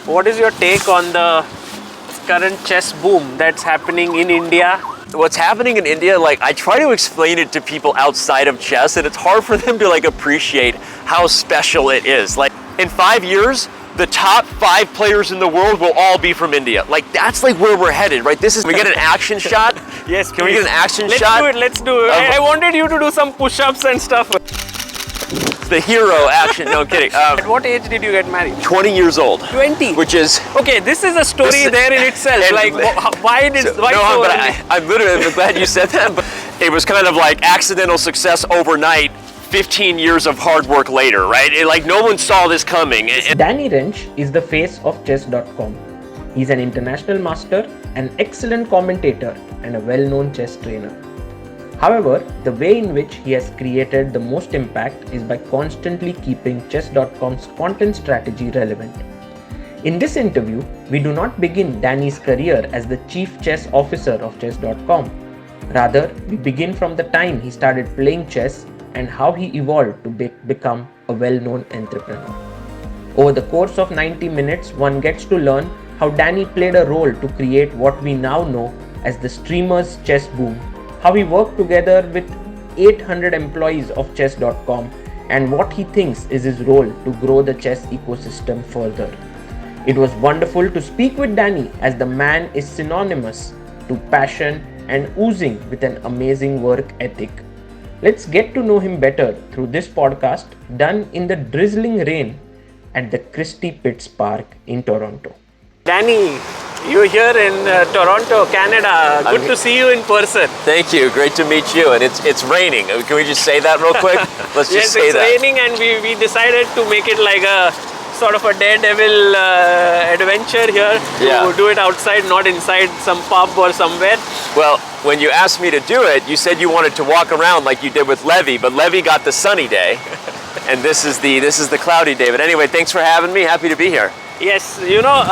what is your take on the current chess boom that's happening in India? What's happening in India, like I try to explain it to people outside of chess and it's hard for them to like appreciate how special it is. Like in 5 years, the top 5 players in the world will all be from India. Like that's like where we're headed, right? This is, can we get an action shot? Yes, can we get an action let's shot? Let's do it. I wanted you to do some push-ups and stuff. The hero action, no I'm kidding. At what age did you get married? 20 years old. 20? Which is... Okay, this is a story there in itself. Like, why no, so but early? I'm glad you said that, but it was kind of like accidental success overnight, 15 years of hard work later, right? Like no one saw this coming. Danny Rensch is the face of chess.com. He's an international master, an excellent commentator, and a well-known chess trainer. However, the way in which he has created the most impact is by constantly keeping chess.com's content strategy relevant. In this interview, we do not begin Danny's career as the chief chess officer of chess.com. Rather, we begin from the time he started playing chess and how he evolved to become a well-known entrepreneur. Over the course of 90 minutes, one gets to learn how Danny played a role to create what we now know as the streamers chess boom, how he worked together with 800 employees of chess.com, and what he thinks is his role to grow the chess ecosystem further. It was wonderful to speak with Danny, as the man is synonymous to passion and oozing with an amazing work ethic. Let's get to know him better through this podcast done in the drizzling rain at the Christie Pitts Park in Toronto. Danny, you're here in Toronto, Canada. Good to see you in person. Thank you. Great to meet you. And it's raining. Can we just say that real quick? Let's just say that. Yes, it's raining, and we decided to make it like a sort of a daredevil adventure here. To do it outside, not inside some pub or somewhere. Well, when you asked me to do it, you said you wanted to walk around like you did with Levy, but Levy got the sunny day, and this is the cloudy day. But anyway, thanks for having me. Happy to be here. Yes, you know,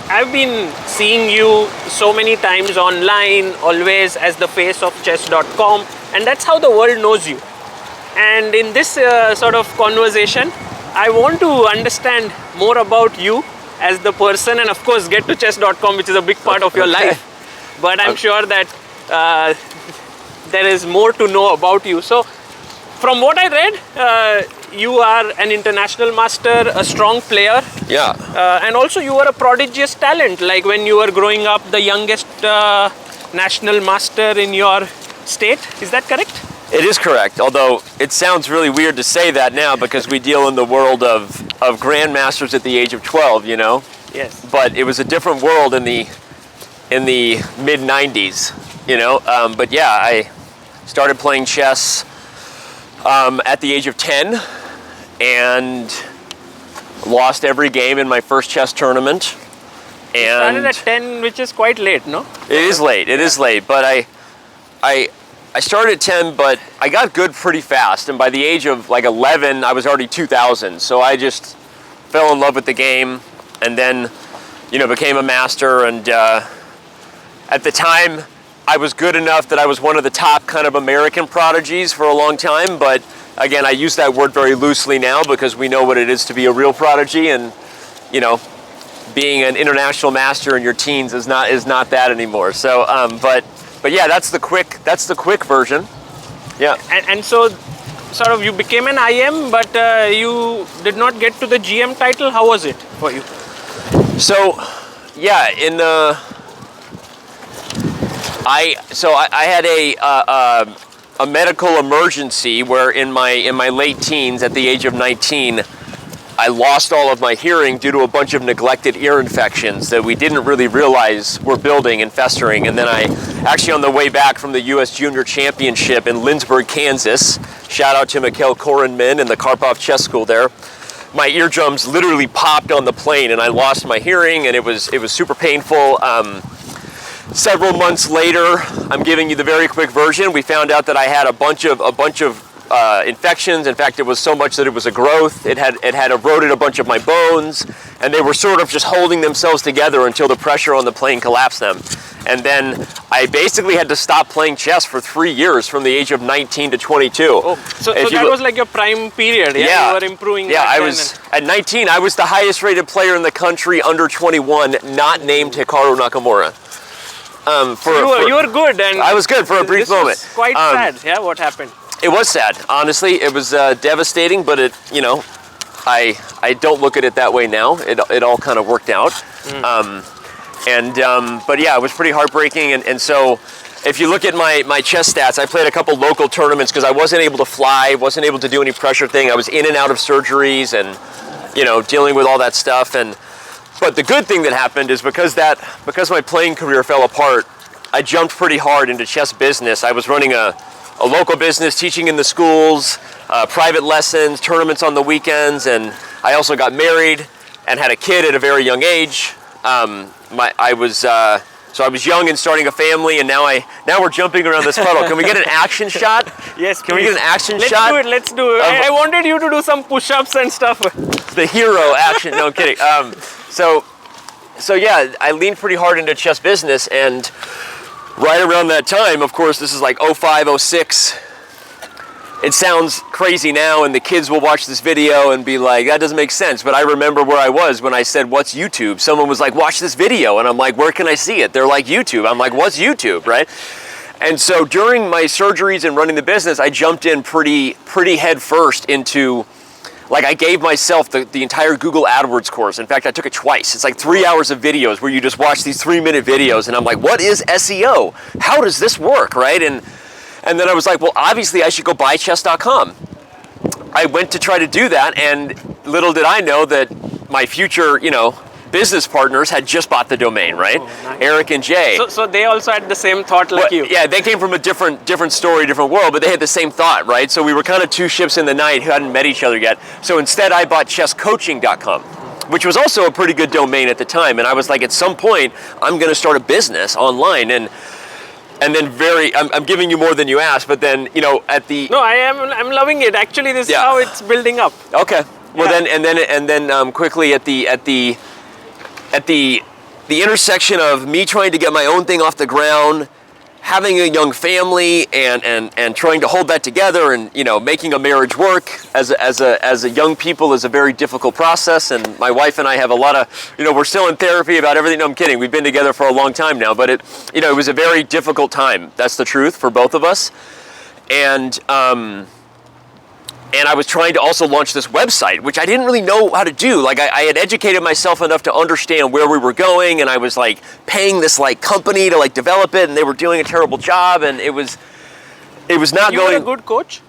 I've been seeing you so many times online, always as the face of chess.com, and that's how the world knows you. And in this sort of conversation, I want to understand more about you as the person, and of course get to chess.com, which is a big part of your life. But I'm sure that there is more to know about you. So from what I read, you are an international master, a strong player. Yeah. And also you were a prodigious talent. Like when you were growing up, the youngest national master in your state. Is that correct? It is correct, although it sounds really weird to say that now because we deal in the world of grandmasters at the age of 12, you know? Yes. But it was a different world in the mid-90s, you know? But yeah, I started playing chess at the age of 10 and lost every game in my first chess tournament. And you started at 10, which is quite late, no? It is late, but I started at 10, but I got good pretty fast, and by the age of like 11, I was already 2000, so I just fell in love with the game, and then, you know, became a master, and at the time, I was good enough that I was one of the top kind of American prodigies for a long time, but again, I use that word very loosely now because we know what it is to be a real prodigy, and, you know, being an international master in your teens is not that anymore, so, But yeah, that's the quick version. Yeah. And so, sort of, you became an IM, but you did not get to the GM title. How was it for you? So, yeah, I had a medical emergency where in my late teens, at the age of 19, I lost all of my hearing due to a bunch of neglected ear infections that we didn't really realize were building and festering. And then I, actually on the way back from the U.S. Junior Championship in Lindsborg, Kansas, shout out to Mikhail Korenmin and the Karpov Chess School there, my eardrums literally popped on the plane and I lost my hearing, and it was super painful. Several months later, I'm giving you the very quick version, we found out that I had a bunch of infections. In fact, it was so much that it was a growth. It had eroded a bunch of my bones, and they were sort of just holding themselves together until the pressure on the plane collapsed them. And then I basically had to stop playing chess for 3 years from the age of 19 to 22. Oh, so that was like your prime period, yeah? Yeah. You were improving. Yeah, I was, at 19, I was the highest rated player in the country under 21, not named Hikaru Nakamura. You were good. And I was good for a brief moment. Was quite sad, yeah, what happened? It was sad, honestly. It was devastating, but it, you know, I don't look at it that way now. It all kind of worked out. But yeah, it was pretty heartbreaking. And so if you look at my chess stats, I played a couple local tournaments because I wasn't able to fly, wasn't able to do any pressure thing. I was in and out of surgeries and, you know, dealing with all that stuff. But the good thing that happened is because my playing career fell apart, I jumped pretty hard into chess business. I was running a local business, teaching in the schools, private lessons, tournaments on the weekends, and I also got married and had a kid at a very young age. I was young and starting a family, and now we're jumping around this puddle. Can we get an action shot? Yes. Can we get an action shot? Let's do it. I wanted you to do some push-ups and stuff. The hero action. No, I'm kidding. So yeah, I leaned pretty hard into chess business, and right around that time, of course, this is like 05, 06. It sounds crazy now, and the kids will watch this video and be like, that doesn't make sense. But I remember where I was when I said, what's YouTube? Someone was like, watch this video. And I'm like, where can I see it? They're like, YouTube. I'm like, what's YouTube, right? And so during my surgeries and running the business, I jumped in pretty head first into, like, I gave myself the entire Google AdWords course. In fact, I took it twice. It's like 3 hours of videos where you just watch these 3-minute videos. And I'm like, what is SEO? How does this work, right? And then I was like, well, obviously I should go buy chess.com. I went to try to do that, and little did I know that my future, you know, business partners had just bought the domain, right? Oh, nice. Eric and Jay. So they also had the same thought like you? Yeah, they came from a different story, different world, but they had the same thought, right? So we were kind of two ships in the night who hadn't met each other yet. So instead I bought chesscoaching.com, which was also a pretty good domain at the time. And I was like, at some point, I'm going to start a business online. And then I'm giving you more than you asked, but then, you know, No, I'm loving it. Actually, this is how it's building up. Okay. Well, then quickly at the intersection of me trying to get my own thing off the ground, having a young family, and trying to hold that together, and, you know, making a marriage work as a young people is a very difficult process. And my wife and I have a lot of, you know, we're still in therapy about everything. No, I'm kidding. We've been together for a long time now, but it was a very difficult time. That's the truth for both of us. And I was trying to also launch this website, which I didn't really know how to do. Like, I had educated myself enough to understand where we were going, and I was like paying this like company to like develop it, and they were doing a terrible job, and it was not going. You were a good coach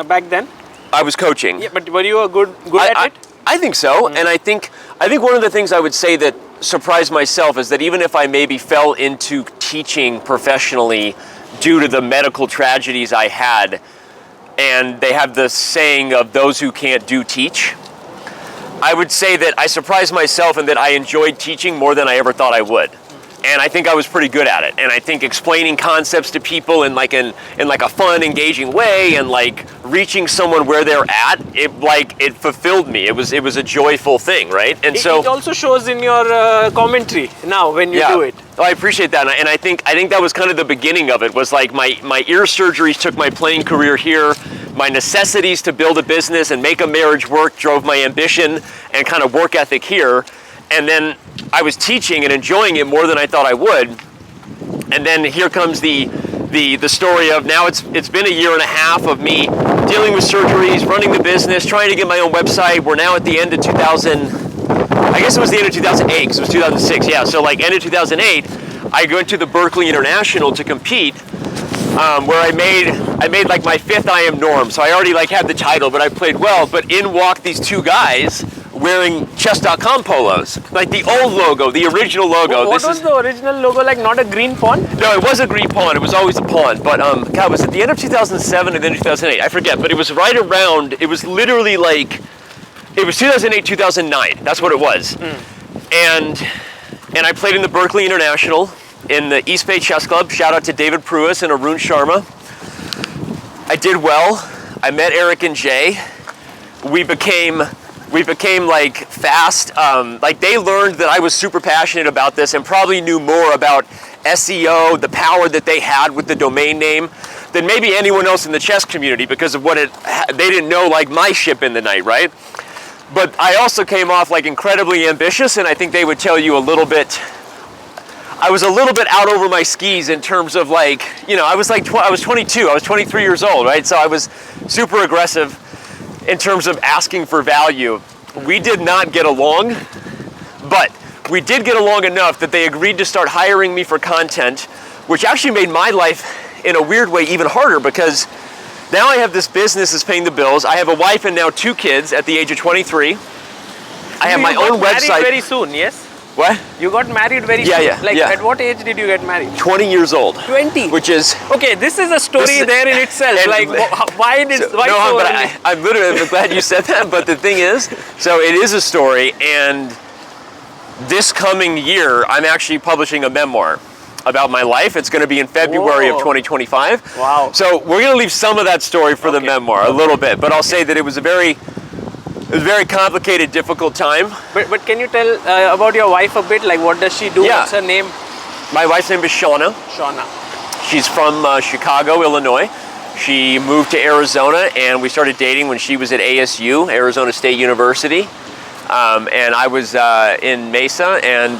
back then? I was coaching. Yeah, but were you good at it? I think so, and I think one of the things I would say that surprised myself is that even if I maybe fell into teaching professionally due to the medical tragedies I had, and they have the saying of those who can't do teach, I would say that I surprised myself in that I enjoyed teaching more than I ever thought I would. And I think I was pretty good at it. And I think explaining concepts to people in like a fun, engaging way, and like reaching someone where they're at, it fulfilled me. It was a joyful thing, right? And it also shows in your commentary now when you do it. Oh, I appreciate that, and I think that was kind of the beginning of it. Was like my ear surgeries took my playing career here. My necessities to build a business and make a marriage work drove my ambition and kind of work ethic here. And then I was teaching and enjoying it more than I thought I would. And then here comes the story of now it's been a year and a half of me dealing with surgeries, running the business, trying to get my own website. We're now at the end of 2000. I guess it was the end of 2008 because it was 2006. Yeah, so like end of 2008, I went to the Berkeley International to compete, where I made like my 5th IM norm. So I already like had the title, but I played well. But in walked these two guys wearing chess.com polos, like the old logo, the original logo. What was the original logo like? Not a green pawn? No, it was a green pawn. It was always a pawn. But God, was it the end of 2007 and then 2008? I forget. But it was right around. It was literally like. It was 2008, 2009. That's what it was. And I played in the Berkeley International in the East Bay Chess Club. Shout out to David Pruis and Arun Sharma. I did well. I met Eric and Jay. We became like fast. Like they learned that I was super passionate about this and probably knew more about SEO, the power that they had with the domain name than maybe anyone else in the chess community because of what they didn't know, like my ship in the night, right? But I also came off like incredibly ambitious, and I think they would tell you a little bit, I was a little bit out over my skis in terms of like, you know, I was 22, I was 23 years old, right? So I was super aggressive in terms of asking for value. We did not get along, but we did get along enough that they agreed to start hiring me for content, which actually made my life in a weird way even harder because now I have this business that's paying the bills. I have a wife and now 2 kids at the age of 23. I have my own website. You got married very soon, yes? What? You got married very soon? At what age did you get married? 20 years old. 20? Which is... Okay, this is a story there in itself. Why so early? I'm literally glad you said that, but the thing is, so it is a story, and this coming year, I'm actually publishing a memoir about my life. It's going to be in February of 2025. Wow. So we're going to leave some of that story for the memoir, a little bit, but I'll say that it was a very complicated, difficult time. But can you tell about your wife a bit? Like, what does she do? Yeah. What's her name? My wife's name is Shauna. Shauna. She's from Chicago, Illinois. She moved to Arizona, and we started dating when she was at ASU, Arizona State University. And I was in Mesa, and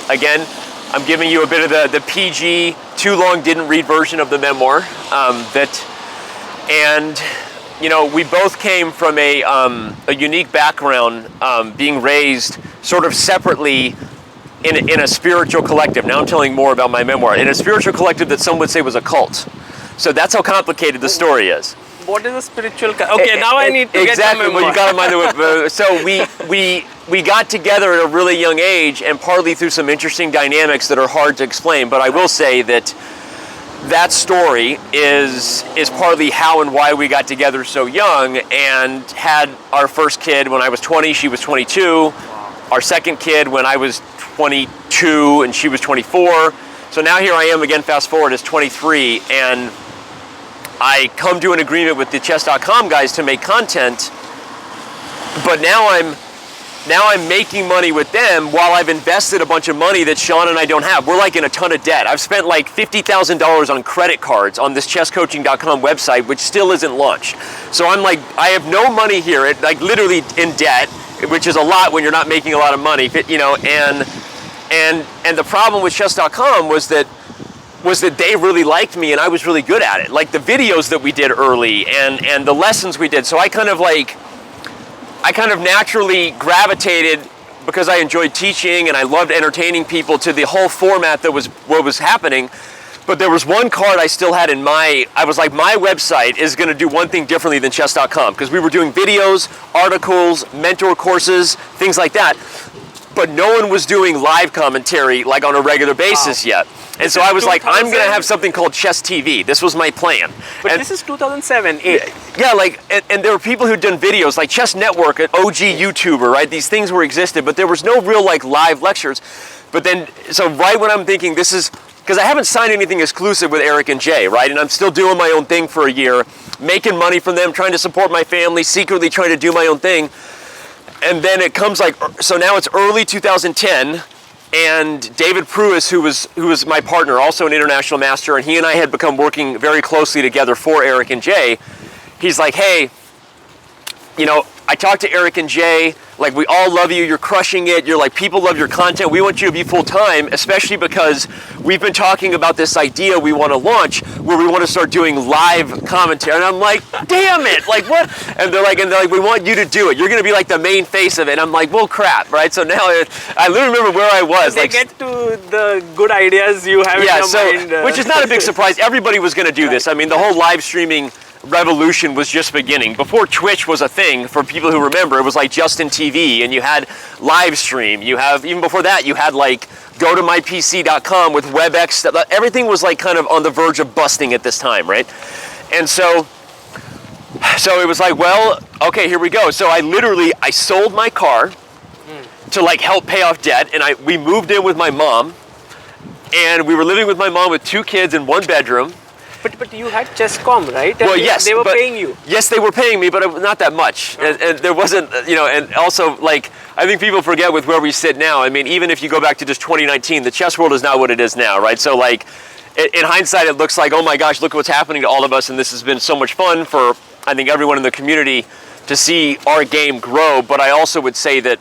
again, I'm giving you a bit of the PG, too long didn't read version of the memoir. And you know, we both came from a unique background, being raised sort of separately in a spiritual collective. Now I'm telling more about my memoir. In a spiritual collective that some would say was a cult. So that's how complicated the story is. What is a spiritual? Okay, now I need to get the memoir. Well, you got to mind the. So we got together at a really young age, and partly through some interesting dynamics that are hard to explain. But I will say that story is partly how and why we got together so young, and had our first kid when I was 20, she was 22. Our second kid when I was 22 and she was 24. So now here I am again, fast forward, as 23, and I come to an agreement with the chess.com guys to make content, but now I'm making money with them while I've invested a bunch of money that Sean and I don't have. We're like in a ton of debt. I've spent like $50,000 on credit cards on this chesscoaching.com website, which still isn't launched. So I'm like, I have no money here, like literally in debt, which is a lot when you're not making a lot of money, you know, and the problem with chess.com was that they really liked me and I was really good at it. Like the videos that we did early and the lessons we did. So I kind of naturally gravitated, because I enjoyed teaching and I loved entertaining people, to the whole format that was what was happening. But there was one card I still had in I was like, my website is going to do one thing differently than chess.com, because we were doing videos, articles, mentor courses, things like that. But no one was doing live commentary like on a regular basis yet. And so I was like, I'm going to have something called Chess TV. This was my plan. But this is 2007, 8. Yeah, like, and there were people who'd done videos, like Chess Network, an OG YouTuber, right? These things were existed, but there was no real like live lectures. But then, so right when I'm thinking this is, because I haven't signed anything exclusive with Eric and Jay, right? And I'm still doing my own thing for a year, making money from them, trying to support my family, secretly trying to do my own thing. And then it comes like, so now it's early 2010, and David Pruis, who was my partner, also an international master, and he and I had become working very closely together for Eric and Jay. He's like, hey, you know, I talked to Eric and Jay, like, we all love you, you're crushing it, you're like, people love your content, we want you to be full-time, especially because we've been talking about this idea we want to launch where we want to start doing live commentary. And I'm like, damn it, like what? And they're like, we want you to do it, you're going to be like the main face of it. And I'm like, well, crap, right? So now I literally remember where I was. They get to the good ideas you have in your mind. Which is not a big surprise. Everybody was going to do this. I mean, the whole live streaming revolution was just beginning. Before Twitch was a thing, for people who remember, it was like Justin TV, and you had live stream. You have, even before that, you had like go to mypc.com with WebEx stuff. Everything was like kind of on the verge of busting at this time, right? And so it was like, well, okay, here we go. So I sold my car to like help pay off debt, and we moved in with my mom, and we were living with my mom with 2 kids in 1 bedroom. But you had Chesscom, right? Well, And yes, they were but- paying you. Yes, they were paying me, but not that much. And there wasn't, and also, like, I think people forget with where we sit now. I mean, even if you go back to just 2019, the chess world is not what it is now, right? So, like, in hindsight, it looks like, oh my gosh, look what's happening to all of us, and this has been so much fun for, I think, everyone in the community to see our game grow. But I also would say that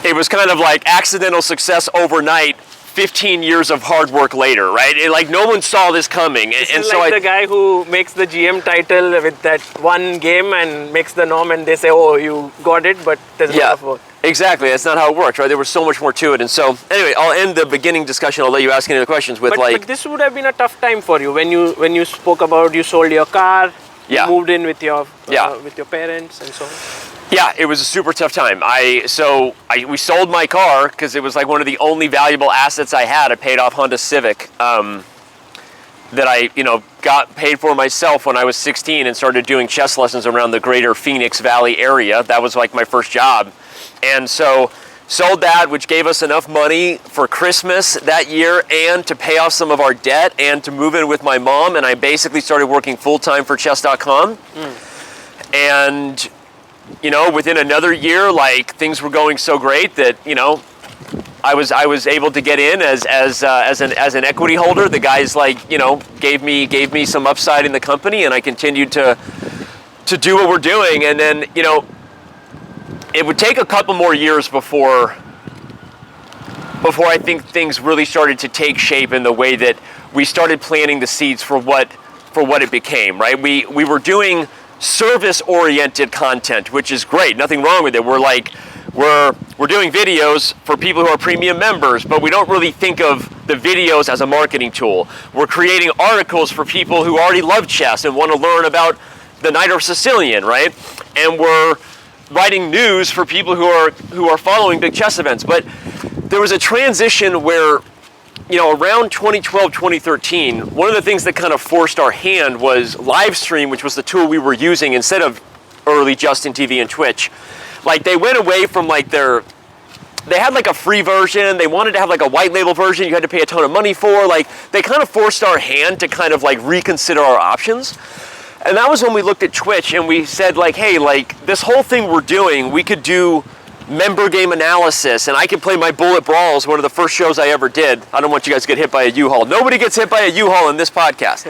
it was kind of like accidental success overnight, 15 years of hard work later, right? Like, no one saw this coming. This and is so like the guy who makes the GM title with that one game and makes the norm, and they say, oh, you got it, but there's a lot of work. Exactly. That's not how it works, right? There was so much more to it. And so, anyway, I'll end the beginning discussion. I'll let you ask any other questions with But this would have been a tough time for you when you spoke about you sold your car, Yeah. you moved in with your Yeah. with your parents and so on. Yeah, it was a super tough time. We sold my car because it was like one of the only valuable assets I had. I paid off Honda Civic that I, got paid for myself when I was 16 and started doing chess lessons around the greater Phoenix Valley area. That was like my first job. And so sold that, which gave us enough money for Christmas that year and to pay off some of our debt and to move in with my mom. And I basically started working full-time for chess.com. And within another year, like, things were going so great that, I was able to get in as an equity holder. The guys, like, gave me some upside in the company, and I continued to do what we're doing. And then, it would take a couple more years before I think things really started to take shape in the way that we started planting the seeds for what it became, right? We were doing service-oriented content, which is great. Nothing wrong with it. We're doing videos for people who are premium members, but we don't really think of the videos as a marketing tool. We're creating articles for people who already love chess and want to learn about the Knight of Sicilian, right? And we're writing news for people who are following big chess events. But there was a transition where, around 2012, 2013, one of the things that kind of forced our hand was Livestream, which was the tool we were using instead of early Justin TV and Twitch. Like, they went away from like they had like a free version. They wanted to have like a white label version you had to pay a ton of money for. Like, they kind of forced our hand to kind of like reconsider our options. And that was when we looked at Twitch and we said, like, hey, like, this whole thing we're doing, we could do member game analysis, and I could play my Bullet Brawls, one of the first shows I ever did. I don't want you guys to get hit by a U-Haul. Nobody gets hit by a U-Haul in this podcast.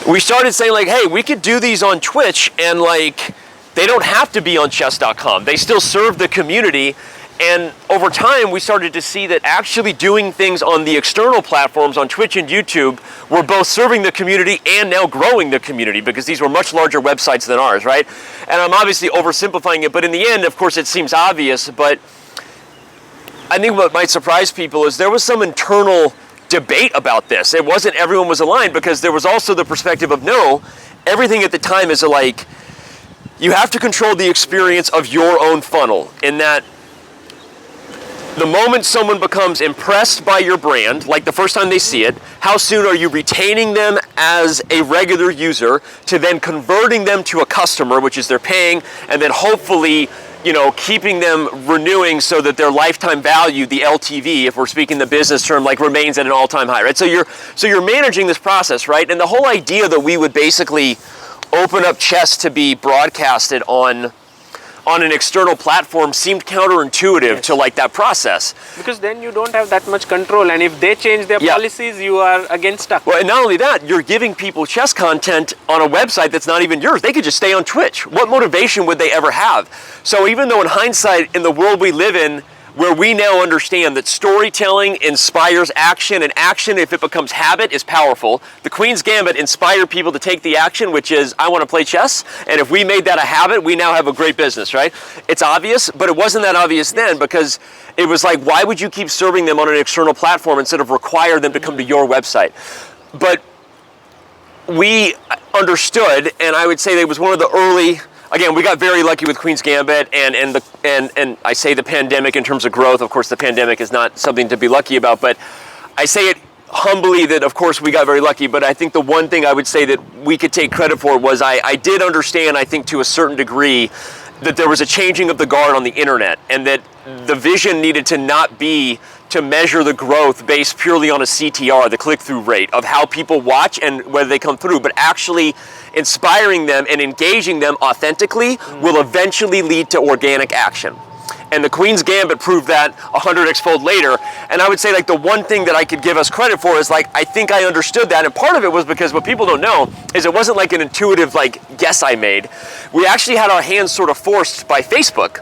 We started saying, like, hey, we could do these on Twitch, and, like, they don't have to be on chess.com. They still serve the community. And over time, we started to see that actually doing things on the external platforms, on Twitch and YouTube, were both serving the community and now growing the community, because these were much larger websites than ours, right? And I'm obviously oversimplifying it, but in the end, of course, it seems obvious, but I think what might surprise people is there was some internal debate about this. It wasn't everyone was aligned, because there was also the perspective of, no, everything at the time is like, you have to control the experience of your own funnel, in that the moment someone becomes impressed by your brand, like the first time they see it, how soon are you retaining them as a regular user to then converting them to a customer, which is they're paying, and then hopefully, keeping them renewing so that their lifetime value, the LTV, if we're speaking the business term, like, remains at an all-time high, right? So you're managing this process, right? And the whole idea that we would basically open up chess to be broadcasted on an external platform seemed counterintuitive to like that process. Because then you don't have that much control, and if they change their policies, you are again stuck. Well, and not only that, you're giving people chess content on a website that's not even yours. They could just stay on Twitch. What motivation would they ever have? So even though in hindsight, in the world we live in, where we now understand that storytelling inspires action, and action, if it becomes habit, is powerful. The Queens Gambit inspired people to take the action, which is, I want to play chess, and if we made that a habit, we now have a great business, right? It's obvious, but it wasn't that obvious then, because it was like, why would you keep serving them on an external platform instead of require them to come to your website? But we understood, and I would say that it was one of the early. Again, we got very lucky with Queens Gambit, and I say the pandemic in terms of growth. Of course, the pandemic is not something to be lucky about, but I say it humbly that, of course, we got very lucky. But I think the one thing I would say that we could take credit for was I did understand, I think to a certain degree, that there was a changing of the guard on the internet, and that the vision needed to not be to measure the growth based purely on a CTR, the click-through rate of how people watch and whether they come through, but actually inspiring them and engaging them authentically will eventually lead to organic action. And the Queens Gambit proved that 100x fold later. And I would say like the one thing that I could give us credit for is like, I think I understood that. And part of it was because what people don't know is it wasn't like an intuitive like guess I made. We actually had our hands sort of forced by Facebook,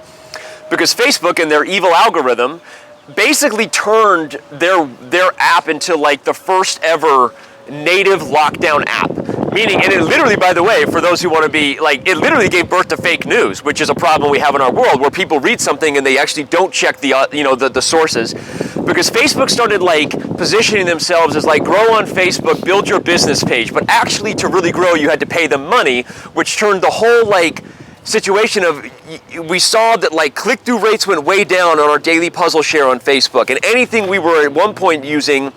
because Facebook and their evil algorithm basically turned their app into like the first ever native lockdown app. Meaning, and it literally, by the way, for those who want to be like, it literally gave birth to fake news, which is a problem we have in our world, where people read something and they actually don't check the sources, because Facebook started like positioning themselves as like, grow on Facebook, build your business page, but actually to really grow you had to pay them money, which turned the whole like situation of, we saw that like click-through rates went way down on our daily puzzle share on Facebook, and anything we were at one point using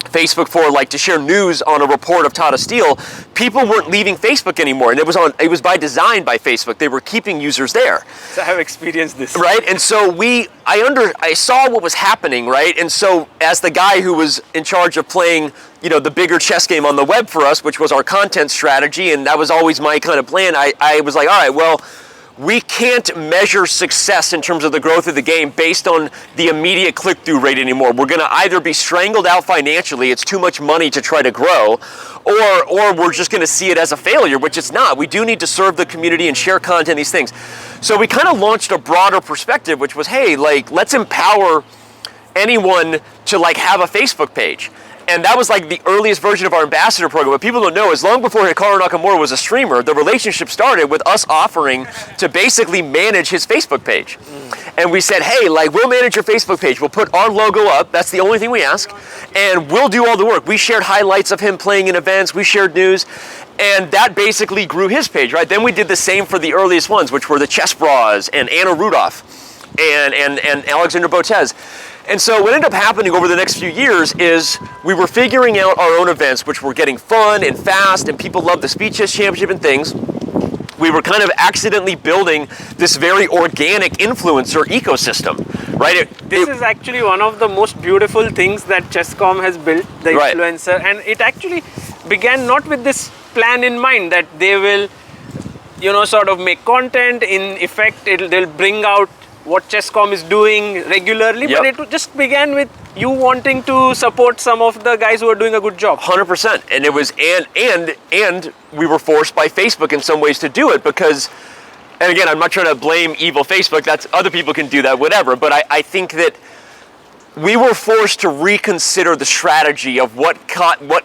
Facebook for, like to share news on a report of Tata Steel, people weren't leaving Facebook anymore, and it was by design by Facebook. They were keeping users there. So I have experienced this. Right, and so I saw what was happening, right? And so as the guy who was in charge of playing, the bigger chess game on the web for us, which was our content strategy, and that was always my kind of plan, I was like, all right, well, we can't measure success in terms of the growth of the game based on the immediate click-through rate anymore. We're going to either be strangled out financially, it's too much money to try to grow, or we're just going to see it as a failure, which it's not. We do need to serve the community and share content, these things. So we kind of launched a broader perspective, which was, hey, like, let's empower anyone to like have a Facebook page. And that was like the earliest version of our ambassador program. What people don't know is long before Hikaru Nakamura was a streamer, the relationship started with us offering to basically manage his Facebook page. And we said, hey, like, we'll manage your Facebook page. We'll put our logo up. That's the only thing we ask. And we'll do all the work. We shared highlights of him playing in events. We shared news. And that basically grew his page, right? Then we did the same for the earliest ones, which were the Chess Bras and Anna Rudolph and Alexander Botez. And so what ended up happening over the next few years is we were figuring out our own events, which were getting fun and fast, and people loved the Speed Chess Championship and things. We were kind of accidentally building this very organic influencer ecosystem, right? This is actually one of the most beautiful things that Chesscom has built, the influencer, and it actually began not with this plan in mind that they will, sort of make content. In effect, they'll bring out what Chesscom is doing regularly, but it just began with you wanting to support some of the guys who are doing a good job. 100%, and it was and we were forced by Facebook in some ways to do it because, and again, I'm not trying to blame evil Facebook. That's other people can do that, whatever. But I think that we were forced to reconsider the strategy of what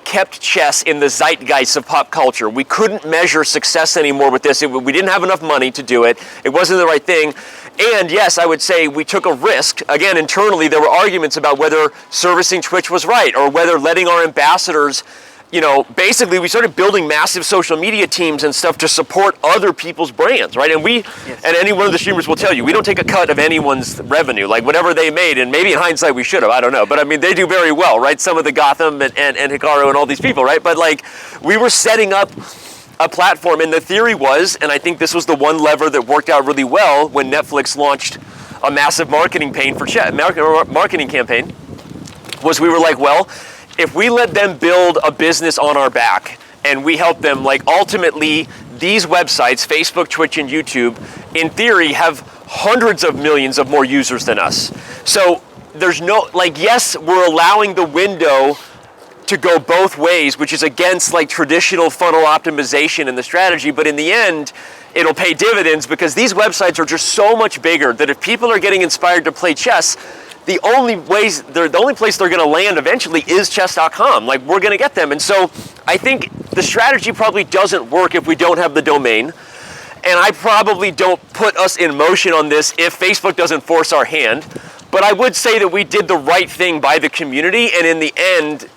kept chess in the zeitgeist of pop culture. We couldn't measure success anymore with this. We didn't have enough money to do it. It wasn't the right thing. And yes, I would say we took a risk. Again, internally, there were arguments about whether servicing Twitch was right or whether letting our ambassadors, basically we started building massive social media teams and stuff to support other people's brands, right? And and any one of the streamers will tell you, we don't take a cut of anyone's revenue, like whatever they made, and maybe in hindsight we should have, I don't know. But I mean, they do very well, right? Some of the Gotham and Hikaru and all these people, right? But like, we were setting up a platform, and the theory was, and I think this was the one lever that worked out really well when Netflix launched a massive marketing campaign, was we were like, well, if we let them build a business on our back and we help them, like ultimately these websites, Facebook, Twitch, and YouTube, in theory have hundreds of millions of more users than us. So there's no, like, yes, we're allowing the window to go both ways, which is against like traditional funnel optimization in the strategy, but in the end, it'll pay dividends because these websites are just so much bigger that if people are getting inspired to play chess, the only place they're going to land eventually is chess.com. Like, we're going to get them. And so I think the strategy probably doesn't work if we don't have the domain. And I probably don't put us in motion on this if Facebook doesn't force our hand. But I would say that we did the right thing by the community, and in the end,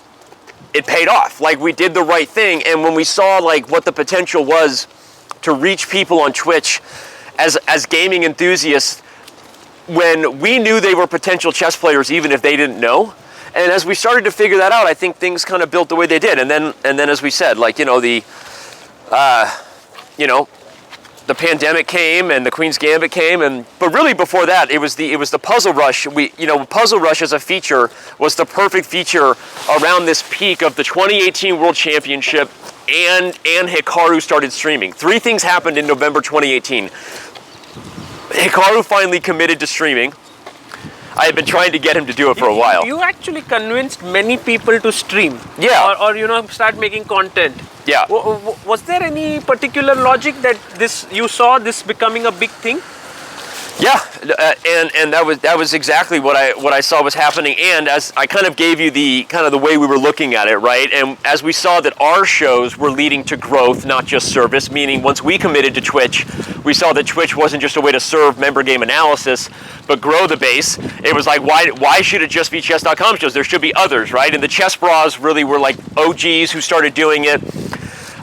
it paid off. Like, we did the right thing, and when we saw like what the potential was to reach people on Twitch as gaming enthusiasts, when we knew they were potential chess players even if they didn't know, and as we started to figure that out, I think things kind of built the way they did. And then as we said, like, the pandemic came and the Queens Gambit came, but really before that, it was the Puzzle Rush. Puzzle Rush as a feature was the perfect feature around this peak of the 2018 World Championship, and Hikaru started streaming. 3 things happened in November 2018. Hikaru finally committed to streaming. I had been trying to get him to do it for a while. You actually convinced many people to stream. Yeah. Or start making content. Yeah. Was there any particular logic that you saw this becoming a big thing? Yeah, and that was exactly what I saw was happening. And as I kind of gave you the way we were looking at it, right? And as we saw that our shows were leading to growth, not just service, meaning once we committed to Twitch, we saw that Twitch wasn't just a way to serve member game analysis, but grow the base. It was like, why should it just be chess.com shows? There should be others, right? And the Chess Bras really were like OGs who started doing it.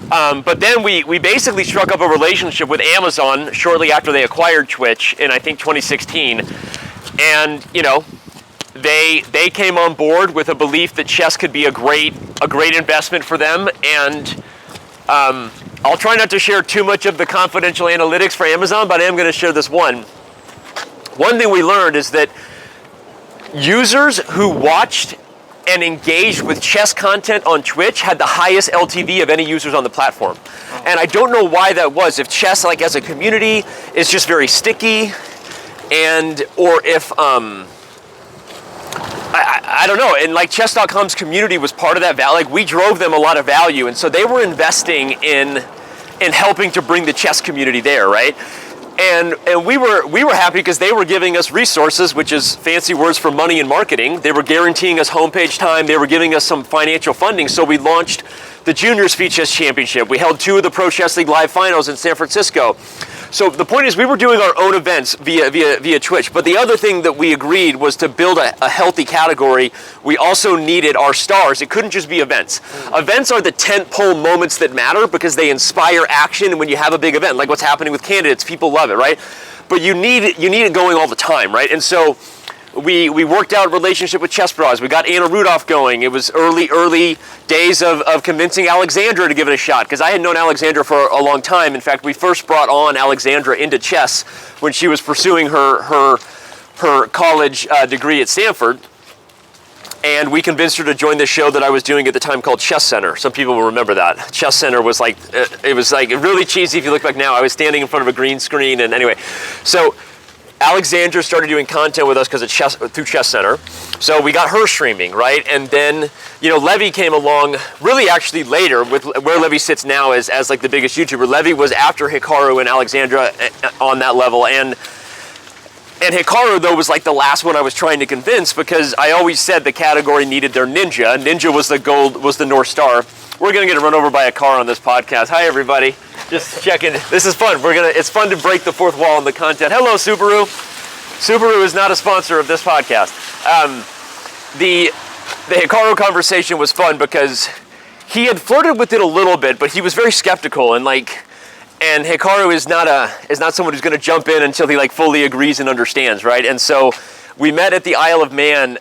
But then we basically struck up a relationship with Amazon shortly after they acquired Twitch in, I think, 2016. And, they came on board with a belief that chess could be a great investment for them. And I'll try not to share too much of the confidential analytics for Amazon, but I am going to share this one. One thing we learned is that users who watched and engaged with chess content on Twitch had the highest LTV of any users on the platform. And I don't know why that was. If chess, like as a community, is just very sticky, or if I don't know. And like chess.com's community was part of that value. Like we drove them a lot of value, and so they were investing in helping to bring the chess community there, right? And we were happy because they were giving us resources, which is fancy words for money and marketing. They were guaranteeing us homepage time. They were giving us some financial funding. So we launched the Junior Speed Chess Championship. We held 2 of the Pro Chess League live finals in San Francisco. So the point is we were doing our own events via Twitch. But the other thing that we agreed was to build a healthy category. We also needed our stars. It couldn't just be events. Events are the tentpole moments that matter because they inspire action when you have a big event, like what's happening with candidates. People love it, right? But you need it going all the time, right? And so we worked out a relationship with Chess Bras. We got Anna Rudolph going. It was early days of convincing Alexandra to give it a shot, because I had known Alexandra for a long time. In fact, we first brought on Alexandra into chess when she was pursuing her college degree at Stanford. And we convinced her to join this show that I was doing at the time called Chess Center. Some people will remember that. Chess Center was like, it was like really cheesy if you look back now. I was standing in front of a green screen, and anyway. So Alexandra started doing content with us through Chess Center. So we got her streaming, right? And then, Levy came along really actually later with where Levy sits now as like the biggest YouTuber. Levy was after Hikaru and Alexandra on that level. And Hikaru, though, was like the last one I was trying to convince, because I always said the category needed their ninja. Ninja was the North Star. We're gonna get run over by a car on this podcast. Hi, everybody. Just checking. This is fun. It's fun to break the fourth wall in the content. Hello, Subaru. Subaru is not a sponsor of this podcast. The Hikaru conversation was fun because he had flirted with it a little bit, but he was very skeptical, and Hikaru is not someone who's going to jump in until he fully agrees and understands, right? And so we met at the Isle of Man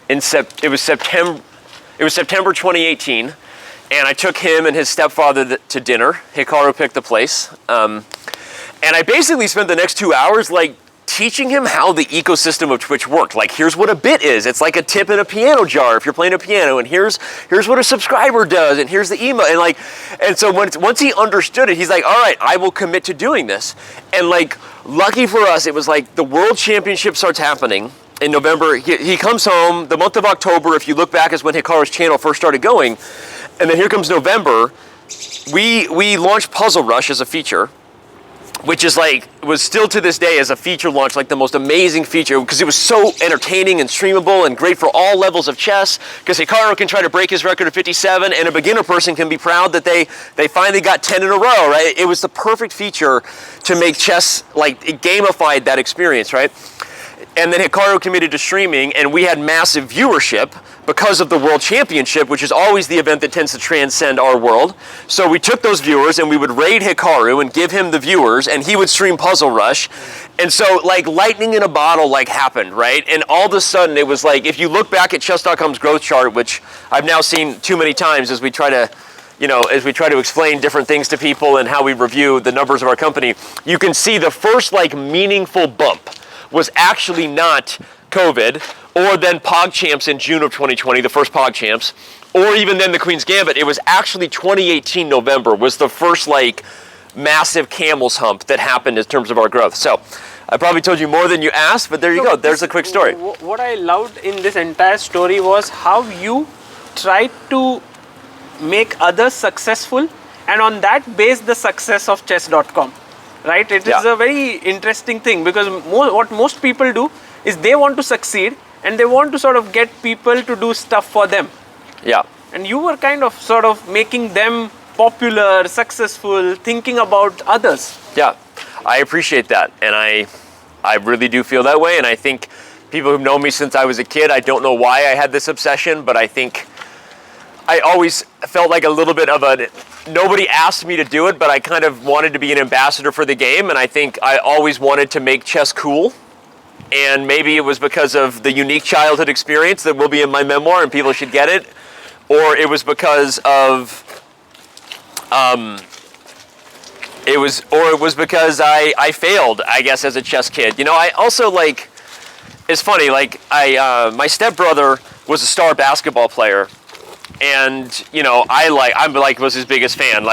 it was September 2018, and I took him and his stepfather to dinner. Hikaru picked the place, and I basically spent the next 2 hours teaching him how the ecosystem of Twitch worked. Here's what a bit is. It's like a tip in a piano jar if you're playing a piano, and here's what a subscriber does, and here's the email, and so once he understood it, he's like, all right, I will commit to doing this. And lucky for us, it was the World Championship starts happening in November. He comes home. The month of October, if you look back, is when Hikaru's channel first started going, and then here comes November. We launched Puzzle Rush as a feature, which is was still to this day as a feature launch the most amazing feature, because it was so entertaining and streamable and great for all levels of chess, because Hikaru can try to break his record of 57, and a beginner person can be proud that they finally got 10 in a row, right? It was the perfect feature to make chess, it gamified that experience, right? And then Hikaru committed to streaming, and we had massive viewership because of the World Championship, which is always the event that tends to transcend our world. So we took those viewers and we would raid Hikaru and give him the viewers, and he would stream Puzzle Rush. And so lightning in a bottle happened, right? And all of a sudden it was if you look back at chess.com's growth chart, which I've now seen too many times as we try to as we try to explain different things to people and how we review the numbers of our company, you can see the first like meaningful bump was actually not COVID, or then PogChamps in June of 2020, the first PogChamps, or even then the Queens Gambit. It was actually 2018 November was the first like massive camel's hump that happened in terms of our growth. So I probably told you more than you asked, but there you go. There's a quick story. What I loved in this entire story was how you tried to make others successful, and on that base the success of chess.com. Right? It is a very interesting thing, because what most people do is they want to succeed and they want to sort of get people to do stuff for them. Yeah. And you were kind of sort of making them popular, successful, thinking about others. Yeah, I appreciate that, and I really do feel that way. And I think people who've known me since I was a kid, I don't know why I had this obsession, but I think I always felt like a little bit of nobody asked me to do it, but I kind of wanted to be an ambassador for the game, and I think I always wanted to make chess cool. And maybe it was because of the unique childhood experience that will be in my memoir and people should get it, or it was because of it was because I failed, I guess, as a chess kid. I also like, it's funny, like my stepbrother was a star basketball player, and I was his biggest fan,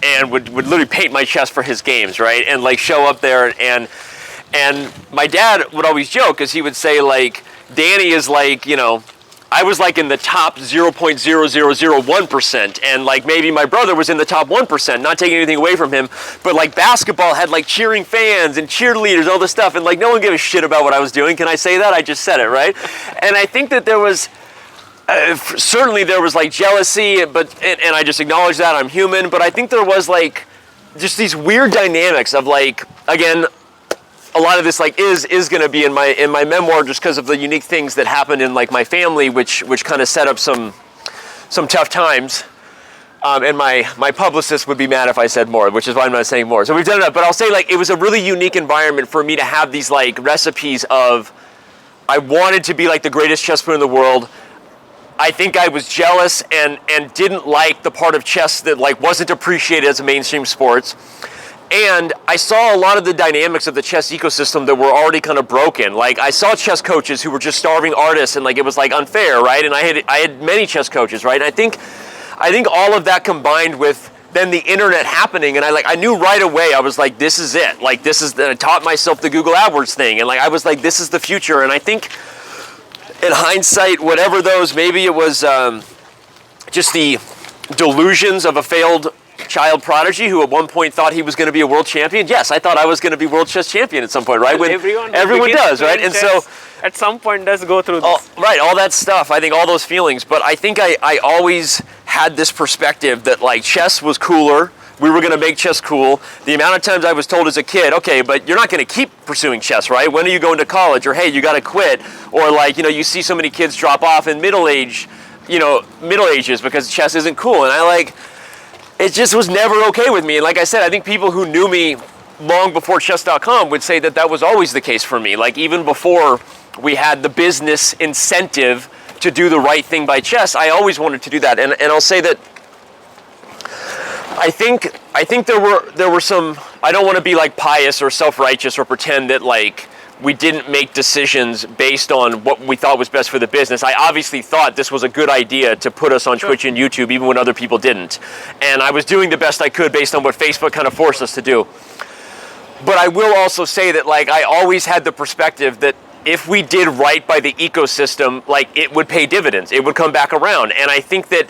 and would literally paint my chess for his games, right? And like show up there, and my dad would always joke, because he would say like, Danny is like, I was like in the top 0.0001%, and like maybe my brother was in the top 1%, not taking anything away from him, but like basketball had like cheering fans and cheerleaders, all this stuff, and like no one gave a shit about what I was doing. Can I say that? I just said it, right? And I think that there was, certainly there was like jealousy, and I just acknowledge that, I'm human, but I think there was like just these weird dynamics of like, again, a lot of this like is going to be in my memoir, just because of the unique things that happened in like my family, which kind of set up some tough times. And my publicist would be mad if I said more, which is why I'm not saying more. So we've done that, but I'll say like it was a really unique environment for me to have these like recipes of, I wanted to be like the greatest chess player in the world. I think I was jealous and didn't like the part of chess that like wasn't appreciated as a mainstream sports. And I saw a lot of the dynamics of the chess ecosystem that were already kind of broken. Like I saw chess coaches who were just starving artists, and like it was like unfair, right? And I had many chess coaches, right? And I think all of that combined with then the internet happening, and I knew right away, I was like, this is it. Like I taught myself the Google AdWords thing, and like I was like, this is the future. And I think in hindsight, whatever those, maybe it was just the delusions of a failed child prodigy who at one point thought he was going to be a world champion. Yes, I thought I was going to be world chess champion at some point, right? Well, when everyone does, right? And so at some point does go through this. Right, all that stuff. I think all those feelings. But I think I always had this perspective that like chess was cooler. We were going to make chess cool. The amount of times I was told as a kid, okay, but you're not going to keep pursuing chess, right? When are you going to college? Or hey, you got to quit. Or like, you see so many kids drop off in middle ages because chess isn't cool. And it just was never okay with me. And like I said, I think people who knew me long before chess.com would say that that was always the case for me. Like even before we had the business incentive to do the right thing by chess, I always wanted to do that. And I'll say that I think there were some, I don't want to be like pious or self-righteous or pretend that like we didn't make decisions based on what we thought was best for the business. I obviously thought this was a good idea to put us on Twitch and YouTube even when other people didn't. And I was doing the best I could based on what Facebook kind of forced us to do. But I will also say that like I always had the perspective that if we did right by the ecosystem, like it would pay dividends. It would come back around. And I think that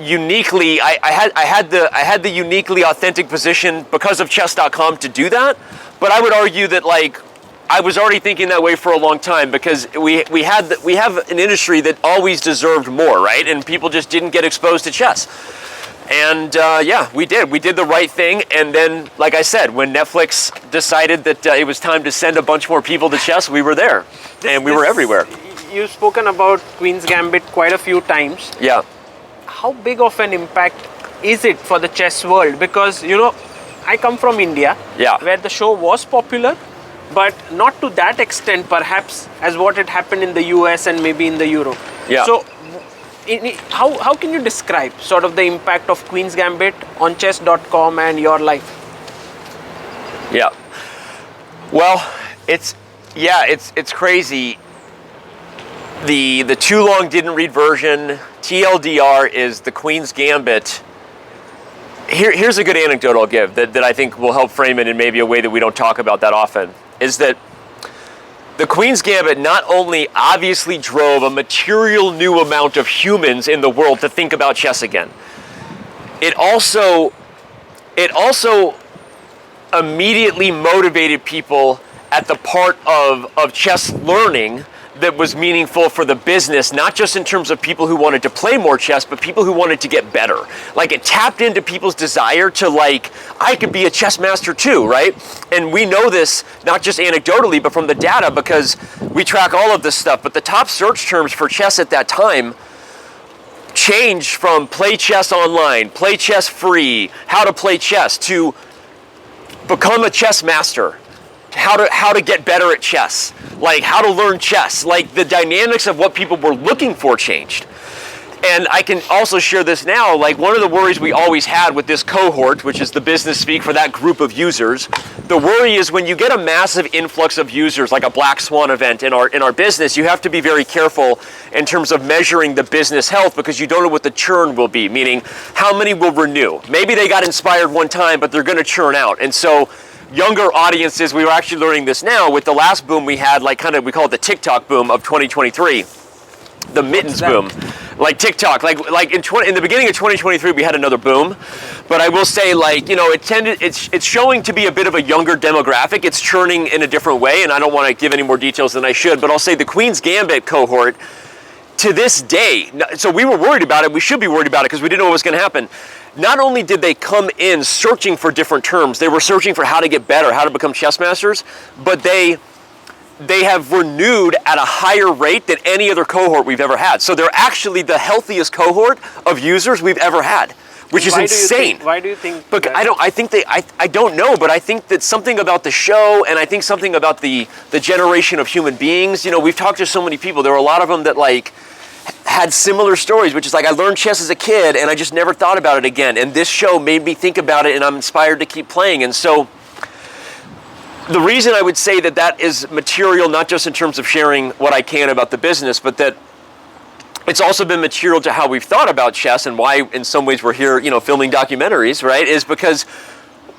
uniquely, I had the uniquely authentic position because of chess.com to do that. But I would argue that like I was already thinking that way for a long time, because we have an industry that always deserved more, right? And people just didn't get exposed to chess. And we did the right thing. And then, like I said, when Netflix decided that it was time to send a bunch more people to chess, we were there, and we were everywhere. You've spoken about Queens Gambit quite a few times. Yeah. How big of an impact is it for the chess world? Because I come from India, where the show was popular, but not to that extent perhaps as what had happened in the US and maybe in the Europe. Yeah. So how can you describe sort of the impact of Queens Gambit on chess.com and your life? Yeah. Well, it's crazy. The too long didn't read version, TLDR, is the Queen's Gambit. Here's a good anecdote I'll give that I think will help frame it in maybe a way that we don't talk about that often, is that the Queen's Gambit not only obviously drove a material new amount of humans in the world to think about chess again, it also immediately motivated people at the part of chess learning that was meaningful for the business, not just in terms of people who wanted to play more chess, but people who wanted to get better. Like, it tapped into people's desire to, like, I could be a chess master too, right? And we know this not just anecdotally, but from the data, because we track all of this stuff. But the top search terms for chess at that time changed from play chess online, play chess free, how to play chess, to become a chess master, how to get better at chess, like how to learn chess. Like, the dynamics of what people were looking for changed. And I can also share this now, like, one of the worries we always had with this cohort, which is the business speak for that group of users, the worry is when you get a massive influx of users, like a black swan event in our business, you have to be very careful in terms of measuring the business health, because you don't know what the churn will be, meaning how many will renew. Maybe they got inspired one time, but they're going to churn out. And so younger audiences, we were actually learning this now with the last boom we had, like, kind of, we call it the TikTok boom of 2023, the mittens boom. Like TikTok, like in the beginning of 2023, we had another boom, but I will say, like, you know, it's showing to be a bit of a younger demographic. It's churning in a different way, and I don't want to give any more details than I should, but I'll say the Queen's Gambit cohort, to this day, so we were worried about it. We should be worried about it because we didn't know what was going to happen. Not only did they come in searching for different terms, they were searching for how to get better, how to become chess masters, but they have renewed at a higher rate than any other cohort we've ever had. So they're actually the healthiest cohort of users we've ever had, which is insane. Why do you think? But I don't know, but I think that something about the show, and I think something about the generation of human beings. You know, we've talked to so many people. There were a lot of them that, like, had similar stories, which is like, I learned chess as a kid and I just never thought about it again. And this show made me think about it, and I'm inspired to keep playing. And so the reason I would say that is material, not just in terms of sharing what I can about the business, but that it's also been material to how we've thought about chess and why in some ways we're here, you know, filming documentaries, right? Is because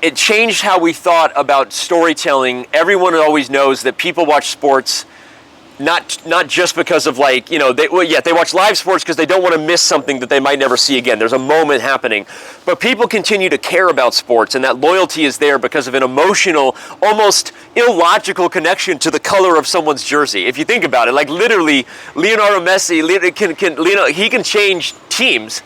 it changed how we thought about storytelling. Everyone always knows that people watch sports not just because of, like, you know, they watch live sports because they don't want to miss something that they might never see again. There's a moment happening. But people continue to care about sports, and that loyalty is there because of an emotional, almost illogical connection to the color of someone's jersey. If you think about it, like, literally, Lionel Messi, he can change teams,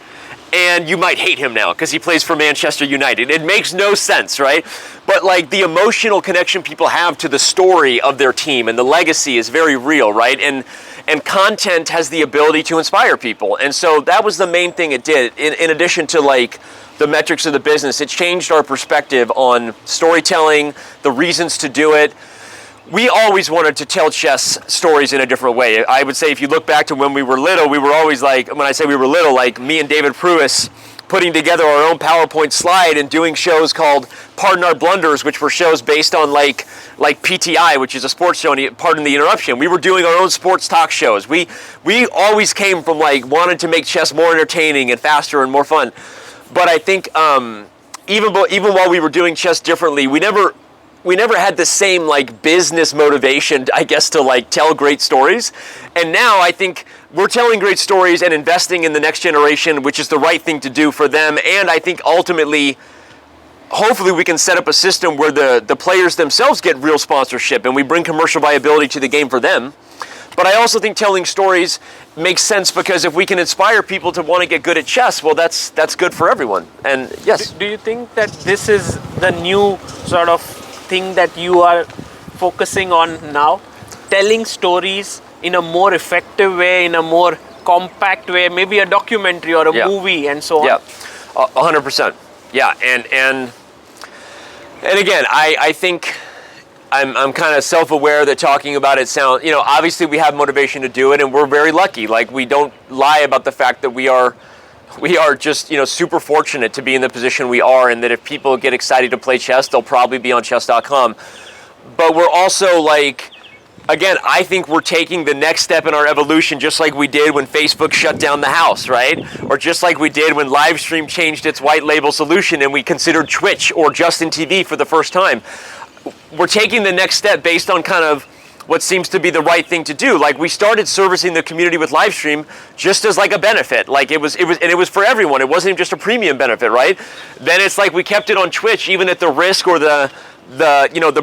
and you might hate him now because he plays for Manchester United. It makes no sense, right? But, like, the emotional connection people have to the story of their team and the legacy is very real, right? And content has the ability to inspire people. And so that was the main thing it did. In addition to, like, the metrics of the business, it changed our perspective on storytelling, the reasons to do it. We always wanted to tell chess stories in a different way. I would say if you look back to when we were little, we were always, like, when I say we were little, like me and David Pruis putting together our own PowerPoint slide and doing shows called Pardon Our Blunders, which were shows based on like PTI, which is a sports show, and pardon the interruption. We were doing our own sports talk shows. We always came from, like, wanting to make chess more entertaining and faster and more fun. But I think even while we were doing chess differently, we never had the same, like, business motivation, I guess, to, like, tell great stories. And now I think we're telling great stories and investing in the next generation, which is the right thing to do for them. And I think ultimately, hopefully we can set up a system where the players themselves get real sponsorship and we bring commercial viability to the game for them. But I also think telling stories makes sense because if we can inspire people to want to get good at chess, well, that's good for everyone. And yes. Do you think that this is the new sort of thing that you are focusing on now? Telling stories in a more effective way, in a more compact way, maybe a documentary or a movie and so on? Yeah, 100%. Yeah, and again, I think I'm kind of self-aware that talking about it sounds, obviously we have motivation to do it, and we're very lucky. Like, we don't lie about the fact that we are just, super fortunate to be in the position we are, and that if people get excited to play chess, they'll probably be on chess.com. But we're also like, again, I think we're taking the next step in our evolution, just like we did when Facebook shut down the house, right? Or just like we did when Livestream changed its white label solution and we considered Twitch or Justin TV for the first time. We're taking the next step based on kind of what seems to be the right thing to do. Like, we started servicing the community with Livestream just as like a benefit. Like, it was for everyone. It wasn't just a premium benefit, right? Then it's like we kept it on Twitch, even at the risk or the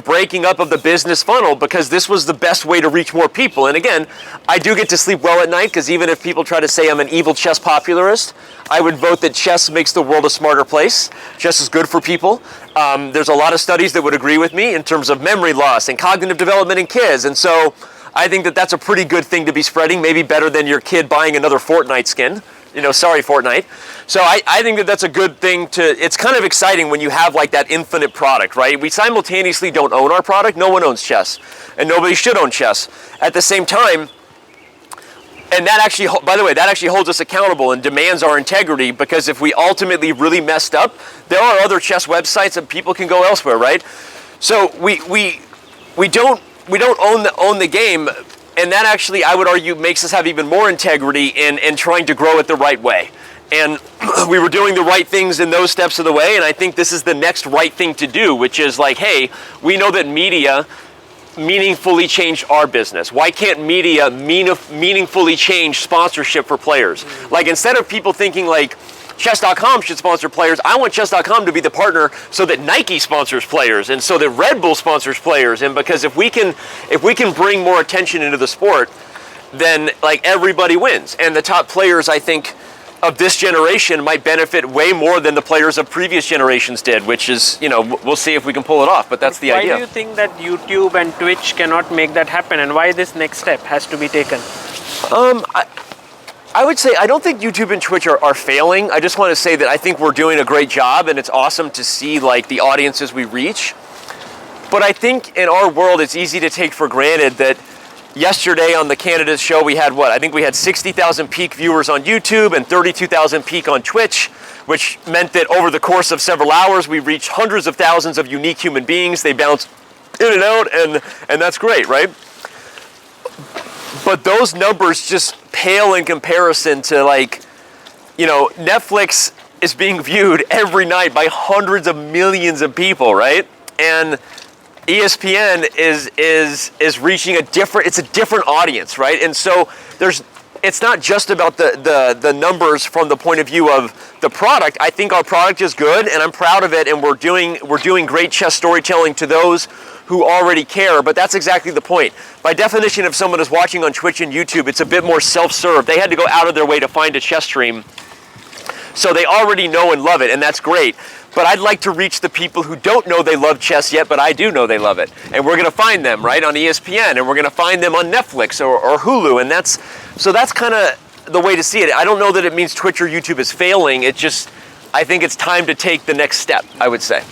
breaking up of the business funnel, because this was the best way to reach more people. And again, I do get to sleep well at night, because even if people try to say I'm an evil chess popularist, I would vote that chess makes the world a smarter place. Chess is good for people. There's a lot of studies that would agree with me in terms of memory loss and cognitive development in kids. And so I think that that's a pretty good thing to be spreading, maybe better than your kid buying another Fortnite skin. Sorry, Fortnite. So I think that that's a good thing it's kind of exciting when you have like that infinite product, right? We simultaneously don't own our product. No one owns chess, and nobody should own chess. At the same time, and that actually, by the way, that actually holds us accountable and demands our integrity, because if we ultimately really messed up, there are other chess websites and people can go elsewhere, right? So we don't own the game. And that actually, I would argue, makes us have even more integrity in trying to grow it the right way. And we were doing the right things in those steps of the way, and I think this is the next right thing to do, which is like, hey, we know that media meaningfully changed our business. Why can't media meaningfully change sponsorship for players? Like, instead of people thinking like, chess.com should sponsor players, I want chess.com to be the partner so that Nike sponsors players and so that Red Bull sponsors players. And because if we can bring more attention into the sport, then like everybody wins. And the top players, I think, of this generation might benefit way more than the players of previous generations did, which is, we'll see if we can pull it off, but that's the idea. Why do you think that YouTube and Twitch cannot make that happen, and why this next step has to be taken? I would say I don't think YouTube and Twitch are failing. I just want to say that I think we're doing a great job, and it's awesome to see like the audiences we reach. But I think in our world, it's easy to take for granted that yesterday on the Canada's show, we had I think we had 60,000 peak viewers on YouTube and 32,000 peak on Twitch, which meant that over the course of several hours, we reached hundreds of thousands of unique human beings. They bounce in and out, and that's great, right? But those numbers just pale in comparison to Netflix is being viewed every night by hundreds of millions of people, right? And ESPN is reaching a different audience, right? And so it's not just about the numbers from the point of view of the product. I think our product is good, and I'm proud of it, and we're doing great chess storytelling to those who already care, but that's exactly the point. By definition, if someone is watching on Twitch and YouTube, it's a bit more self-serve. They had to go out of their way to find a chess stream, so they already know and love it, and that's great. But I'd like to reach the people who don't know they love chess yet, but I do know they love it. And we're gonna find them, right, on ESPN, and we're gonna find them on Netflix or Hulu, and that's kind of the way to see it. I don't know that it means Twitch or YouTube is failing, I think it's time to take the next step, I would say.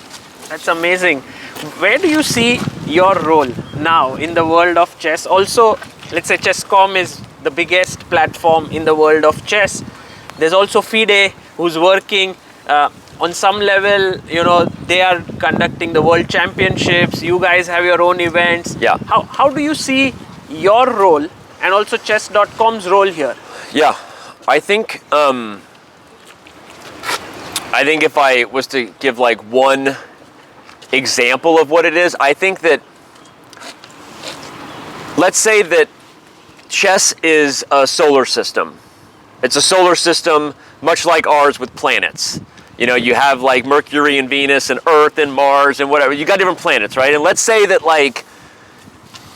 That's amazing. Where do you see your role now in the world of chess? Also, let's say Chesscom is the biggest platform in the world of chess. There's also FIDE, who's working on some level, they are conducting the world championships. You guys have your own events. Yeah. How do you see your role and also chess.com's role here? Yeah, I think if I was to give like one example of what it is, I think that, let's say that chess is a solar system. It's a solar system much like ours with planets. You have like Mercury and Venus and Earth and Mars and whatever. You got different planets, right? And let's say that like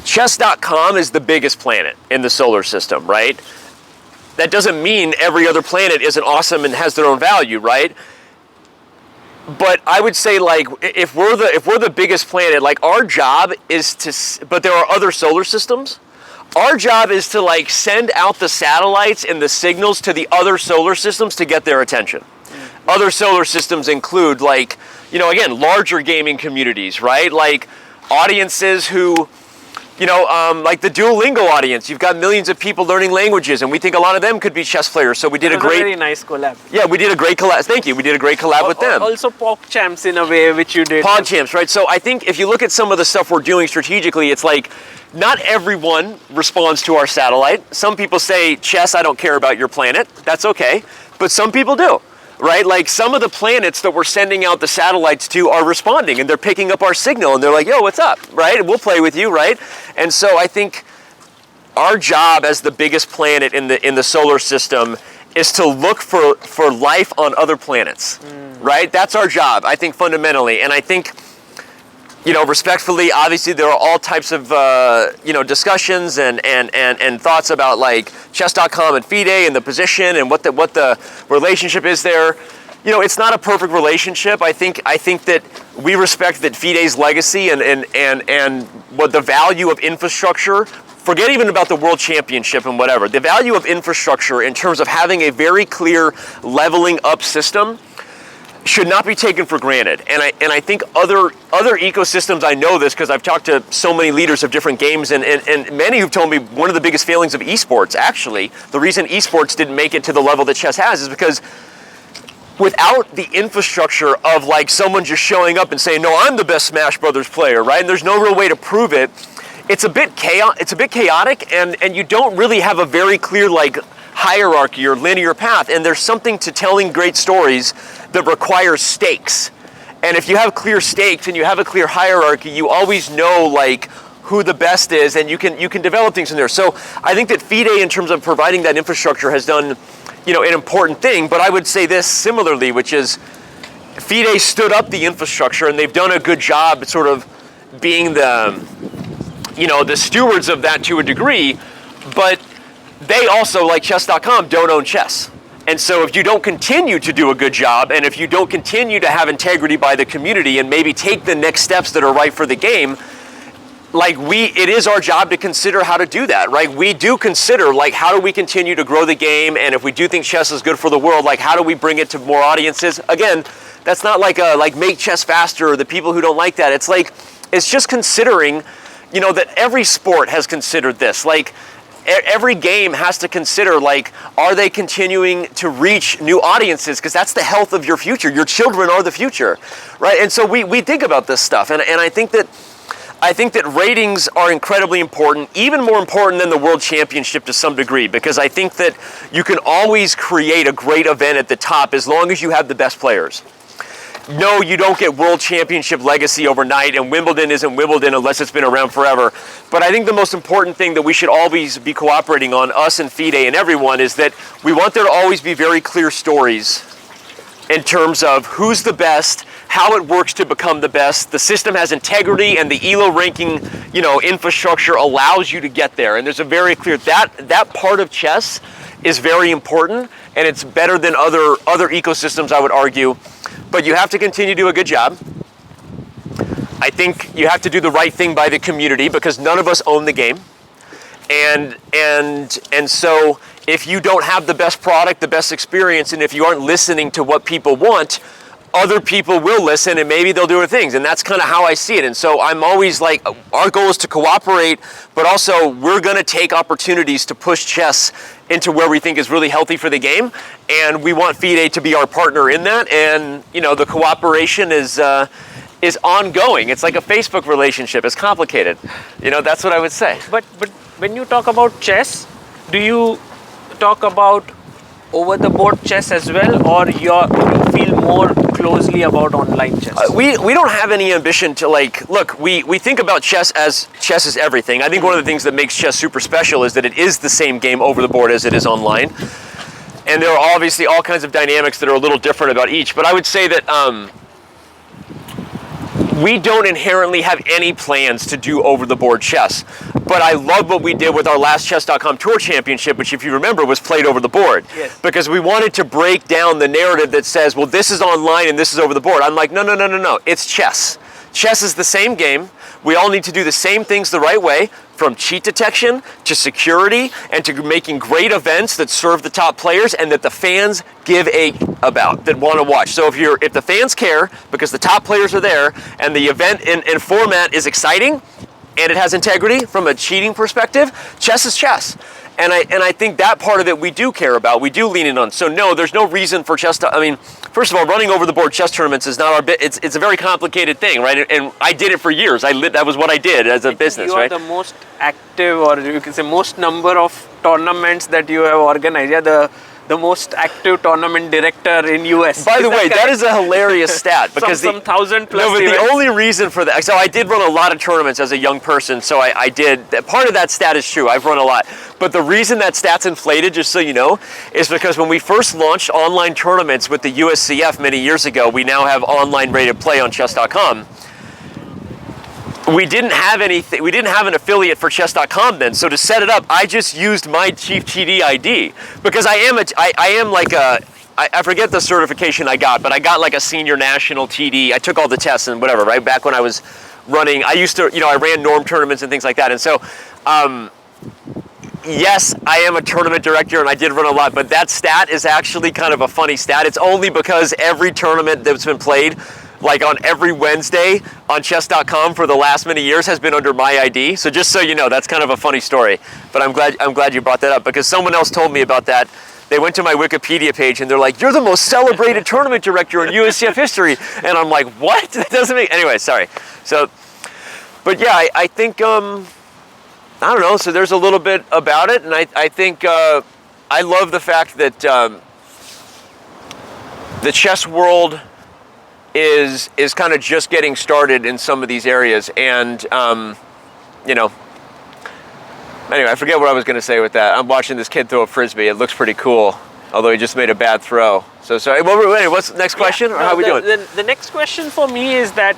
chess.com is the biggest planet in the solar system, right? That doesn't mean every other planet isn't awesome and has their own value, right? But I would say like if we're the biggest planet, like our job is but there are other solar systems. Our job is to like send out the satellites and the signals to the other solar systems to get their attention. Other solar systems include like, again, larger gaming communities, right? Like audiences who, like the Duolingo audience. You've got millions of people learning languages, and we think a lot of them could be chess players. So we did a very nice collab. Yeah, we did a great collab. Thank you. We did a great collab with them. Also PogChamps in a way, which you did. PogChamps, right? So I think if you look at some of the stuff we're doing strategically, it's like not everyone responds to our satellite. Some people say, chess, I don't care about your planet. That's okay. But some people do. Right? Like some of the planets that we're sending out the satellites to are responding, and they're picking up our signal, and they're like, yo, what's up? Right? We'll play with you, right? And so I think our job as the biggest planet in the solar system is to look for life on other planets. Right? That's our job, I think, fundamentally. And I think, respectfully, obviously there are all types of discussions and thoughts about like chess.com and FIDE and the position and what the relationship is there. It's not a perfect relationship. I think that we respect that FIDE's legacy and what the value of infrastructure. Forget even about the World Championship and whatever. The value of infrastructure in terms of having a very clear leveling up system should not be taken for granted. And I think other ecosystems, I know this because I've talked to so many leaders of different games and many who've told me one of the biggest failings of esports, actually, the reason esports didn't make it to the level that chess has is because without the infrastructure of like someone just showing up and saying, no, I'm the best Smash Brothers player, right? And there's no real way to prove it. It's a bit chaotic and you don't really have a very clear like hierarchy or linear path, and there's something to telling great stories that requires stakes. And if you have clear stakes and you have a clear hierarchy, you always know like who the best is, and you can develop things in there. So I think that FIDE, in terms of providing that infrastructure, has done an important thing. But I would say this similarly, which is FIDE stood up the infrastructure, and they've done a good job at sort of being the stewards of that to a degree, but they also, like chess.com, don't own chess. And so if you don't continue to do a good job, and if you don't continue to have integrity by the community and maybe take the next steps that are right for the game, it is our job to consider how to do that, right? We do consider, how do we continue to grow the game, and if we do think chess is good for the world, how do we bring it to more audiences? Again, that's not make chess faster, or the people who don't like that. It's just considering, that every sport has considered this. Every game has to consider, are they continuing to reach new audiences? Because that's the health of your future. Your children are the future, right? And so we think about this stuff. And I think that ratings are incredibly important, even more important than the World Championship to some degree, because I think that you can always create a great event at the top as long as you have the best players. No, you don't get World Championship legacy overnight, and Wimbledon isn't Wimbledon unless it's been around forever. But I think the most important thing that we should always be cooperating on, us and FIDE and everyone, is that we want there to always be very clear stories in terms of who's the best, how it works to become the best. The system has integrity, and the ELO ranking, infrastructure allows you to get there. And there's a very clear, that part of chess is very important, and it's better than other ecosystems, I would argue. But you have to continue to do a good job. I think you have to do the right thing by the community, because none of us own the game. And so if you don't have the best product, the best experience, and if you aren't listening to what people want, other people will listen, and maybe they'll do other things. And that's kind of how I see it. And so I'm always our goal is to cooperate, but also we're going to take opportunities to push chess into where we think is really healthy for the game. And we want FIDE to be our partner in that. And, the cooperation is ongoing. It's like a Facebook relationship. It's complicated. That's what I would say. But when you talk about chess, do you talk about over-the-board chess as well, or you feel more closely about online chess? We don't have any ambition to look, we think about chess as everything. I think one of the things that makes chess super special is that it is the same game over the board as it is online. And there are obviously all kinds of dynamics that are a little different about each, but I would say that we don't inherently have any plans to do over-the-board chess. But I love what we did with our last chess.com Tour Championship, which, if you remember, was played over the board. Yes. Because we wanted to break down the narrative that says, well, this is online and this is over the board. I'm like, no. It's chess. Chess is the same game. We all need to do the same things the right way. from cheat detection to security and to making great events that serve the top players and that the fans give about, that want to watch. So if the fans care because the top players are there and the event and format is exciting and it has integrity from a cheating perspective, chess is chess. And I think that part of it we do care about, we do lean in on. So no, there's no reason for chess to, I mean, first of all, running over the board chess tournaments is not our bit. It's a very complicated thing, right? And I did it for years. That was what I did as a business, you are right? the most active, or you can say most number of tournaments that you have organized. Yeah, the most active tournament director in US. By the way, that is a hilarious stat because some 1,000 plus. No, but events. the only reason for that. So I did run a lot of tournaments as a young person. So I did. Part of that stat is true. I've run a lot. But the reason that stat's inflated, just so you know, is because when we first launched online tournaments with the USCF many years ago, we now have online rated play on chess.com. We didn't have anything. We didn't have an affiliate for chess.com then. So to set it up, I just used my chief TD ID because I am like I forget the certification I got, but I got like a senior national TD. I took all the tests and whatever, right? Back when I was running, I used to, I ran norm tournaments and things like that. And so, yes, I am a tournament director and I did run a lot, but that stat is actually kind of a funny stat. It's only because every tournament that's been played, like on every Wednesday on chess.com for the last many years has been under my ID. So just so you know, that's kind of a funny story. But I'm glad you brought that up because someone else told me about that. They went to my Wikipedia page and they're like, "You're the most celebrated tournament director in USCF history." And I'm like, "What?" That doesn't make, anyway, sorry. So, but yeah, I think, I don't know. So there's a little bit about it. And I think, I love the fact that, the chess world is kind of just getting started in some of these areas. And, anyway, I forget what I was going to say with that. I'm watching this kid throw a Frisbee. It looks pretty cool, although he just made a bad throw. So sorry. What's the next question? Or how are we doing? The next question for me is that,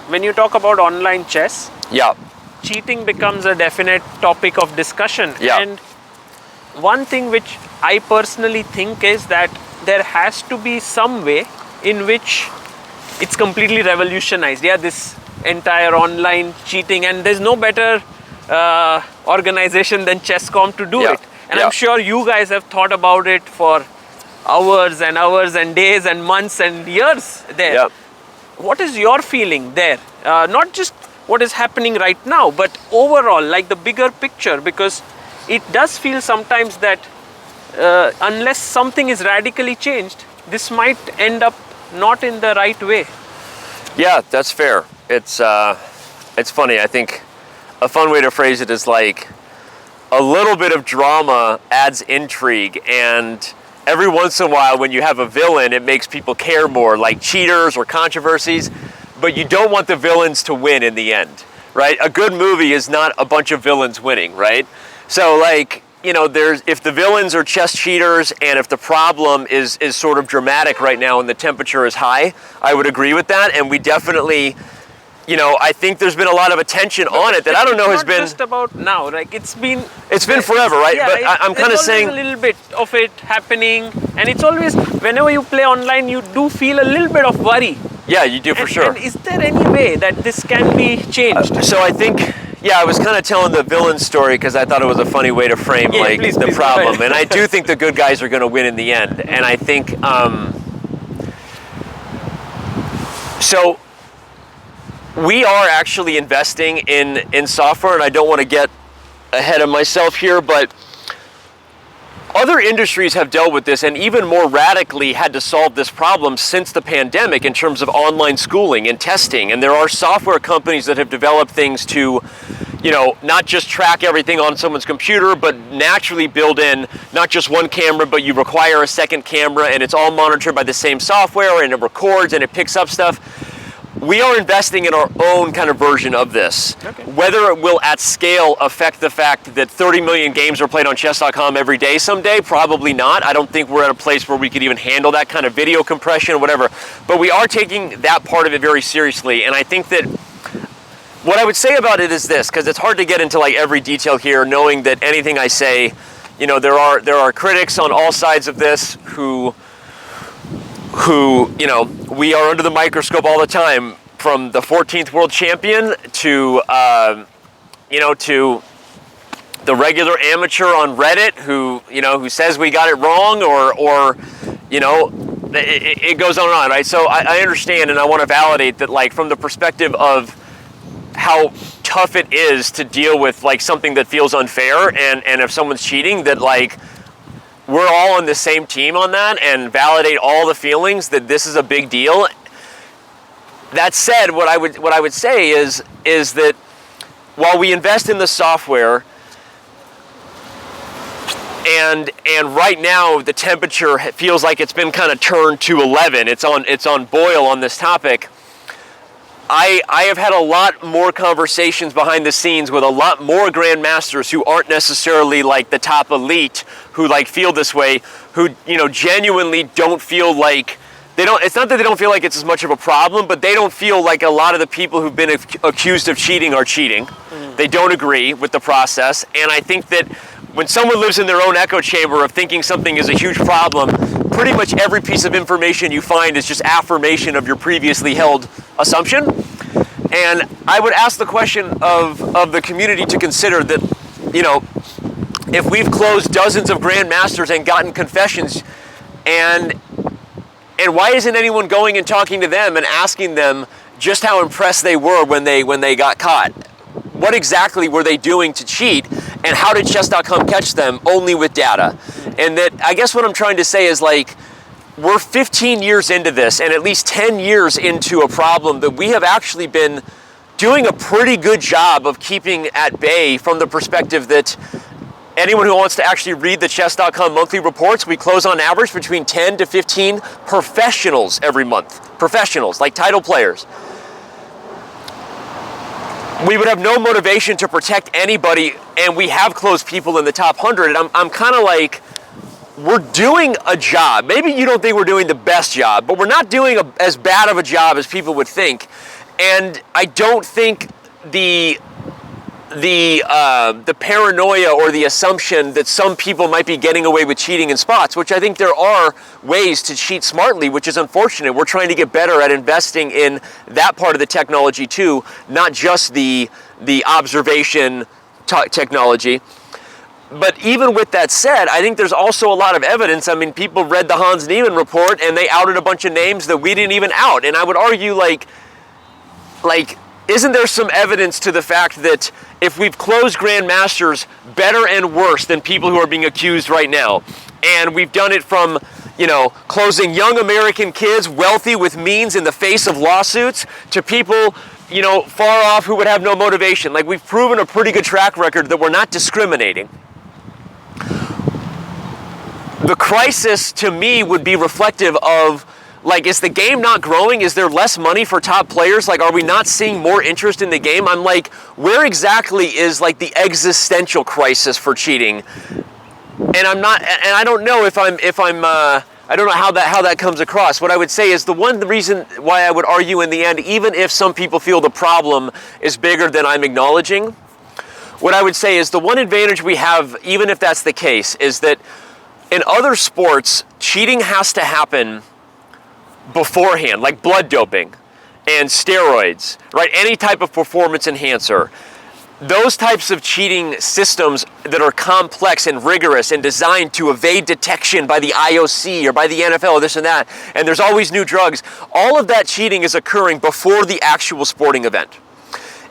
when you talk about online chess, Yeah. cheating becomes a definite topic of discussion. Yeah. And one thing which I personally think is that there has to be some way in which it's completely revolutionized. Yeah, this entire online cheating, and there's no better organization than Chesscom to do Yeah. it. And Yeah. I'm sure you guys have thought about it for hours and hours and days and months and years there. Yeah. What is your feeling there? Not just what is happening right now, but overall, like the bigger picture, because it does feel sometimes that unless something is radically changed, this might end up not in the right way. Yeah, that's fair. It's funny. I think a fun way to phrase it is like a little bit of drama adds intrigue, and every once in a while when you have a villain, it makes people care more, like cheaters or controversies, but you don't want the villains to win in the end, right? A good movie is not a bunch of villains winning, right? So like, if the villains are chess cheaters and if the problem is sort of dramatic right now and the temperature is high, I would agree with that. And we definitely, I think there's been a lot of attention on it that I don't know has been. It's not just about now, like it's been forever, right? Yeah, but I'm kind of saying a little bit of it happening, and it's always, whenever you play online, you do feel a little bit of worry. Yeah, you do for sure. And is there any way that this can be changed? So I think, I was kind of telling the villain story because I thought it was a funny way to frame please, the please, problem. And I do think the good guys are going to win in the end. And I think, so we are actually investing in software, and I don't want to get ahead of myself here, but other industries have dealt with this and even more radically had to solve this problem since the pandemic in terms of online schooling and testing. And there are software companies that have developed things to, not just track everything on someone's computer, but naturally build in not just one camera, but you require a second camera, and it's all monitored by the same software, and it records and it picks up stuff. We are investing in our own kind of version of this. Okay. Whether it will at scale affect the fact that 30 million games are played on chess.com every day someday, probably not. I don't think we're at a place where we could even handle that kind of video compression or whatever. But we are taking that part of it very seriously. And I think that what I would say about it is this, because it's hard to get into like every detail here, knowing that anything I say, there are critics on all sides of this who we are under the microscope all the time, from the 14th world champion to, to the regular amateur on Reddit who says we got it wrong, or it goes on and on, right? So I understand, and I want to validate that, like, from the perspective of how tough it is to deal with, like, something that feels unfair, and if someone's cheating, that, like, we're all on the same team on that, and validate all the feelings that this is a big deal. That said, what I would say is that while we invest in the software, and right now the temperature feels like it's been kind of turned to 11. It's on boil on this topic. I have had a lot more conversations behind the scenes with a lot more grandmasters who aren't necessarily like the top elite, who like feel this way, who genuinely don't feel like it's not that they don't feel like it's as much of a problem, but they don't feel like a lot of the people who've been accused of cheating are cheating. They don't agree with the process, and I think that when someone lives in their own echo chamber of thinking something is a huge problem, pretty much every piece of information you find is just affirmation of your previously held assumption. And I would ask the question of the community to consider that, if we've closed dozens of grandmasters and gotten confessions, and why isn't anyone going and talking to them and asking them just how impressed they were when they got caught? What exactly were they doing to cheat, and how did chess.com catch them? Only with data. And that, I guess what I'm trying to say is, like, we're 15 years into this, and at least 10 years into a problem that we have actually been doing a pretty good job of keeping at bay, from the perspective that anyone who wants to actually read the chess.com monthly reports, we close on average between 10 to 15 professionals every month. Professionals, like title players. We would have no motivation to protect anybody, and we have closed people in the top 100. And I'm kind of like, we're doing a job. Maybe you don't think we're doing the best job, but we're not doing as bad of a job as people would think. And I don't think the paranoia or the assumption that some people might be getting away with cheating in spots, which I think there are ways to cheat smartly, which is unfortunate. We're trying to get better at investing in that part of the technology too, not just the observation technology. But even with that said, I think there's also a lot of evidence. I mean, people read the Hans Niemann report and they outed a bunch of names that we didn't even out. And I would argue, like, isn't there some evidence to the fact that if we've closed grandmasters better and worse than people who are being accused right now, and we've done it from, closing young American kids, wealthy with means in the face of lawsuits, to people, far off who would have no motivation. Like, we've proven a pretty good track record that we're not discriminating. The crisis, to me, would be reflective of, like, is the game not growing? Is there less money for top players? Like, are we not seeing more interest in the game? I'm like, where exactly is, like, the existential crisis for cheating? And I don't know I don't know how that comes across. What I would say is the one reason why I would argue in the end, even if some people feel the problem is bigger than I'm acknowledging, what I would say is the one advantage we have, even if that's the case, is that in other sports, cheating has to happen beforehand, like blood doping and steroids, right? Any type of performance enhancer. Those types of cheating systems that are complex and rigorous and designed to evade detection by the IOC or by the NFL, this and that, and there's always new drugs, all of that cheating is occurring before the actual sporting event.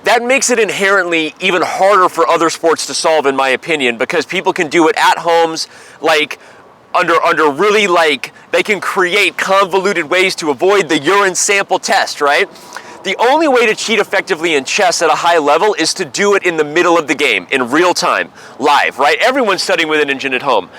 That makes it inherently even harder for other sports to solve, in my opinion, because people can do it at homes, like, under really, like, they can create convoluted ways to avoid the urine sample test, right? The only way to cheat effectively in chess at a high level is to do it in the middle of the game, in real time, live, right? Everyone's studying with an engine at home.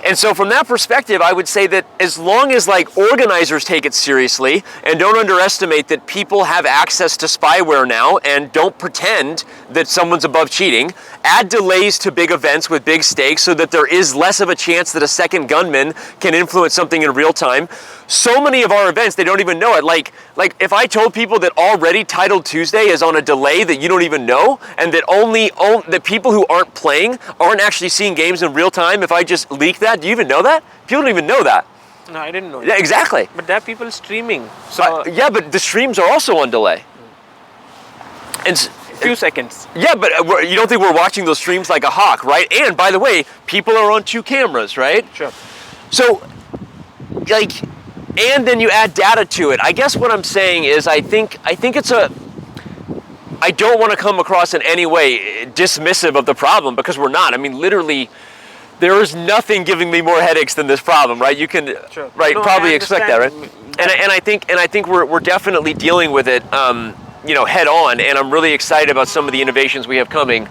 And so from that perspective, I would say that as long as, like, organizers take it seriously and don't underestimate that people have access to spyware now and don't pretend that someone's above cheating, add delays to big events with big stakes so that there is less of a chance that a second gunman can influence something in real time. So many of our events, they don't even know it. Like if I told people that already Titled Tuesday is on a delay that you don't even know, and that only the people who aren't playing aren't actually seeing games in real time, if I just leak that, do you even know that? People don't even know that. No, I didn't know that. Yeah, exactly. But there are people streaming. So yeah, but the streams are also on delay. And few seconds. Yeah, but you don't think we're watching those streams like a hawk, right? And by the way, people are on 2 cameras, right? Sure. So, like, and then you add data to it. I guess what I'm saying is I think it's I don't want to come across in any way dismissive of the problem, because we're not. I mean, literally, there is nothing giving me more headaches than this problem, right? You can, sure. right, No, probably expect that, right? And I think we're definitely dealing with it, head on. And I'm really excited about some of the innovations we have coming.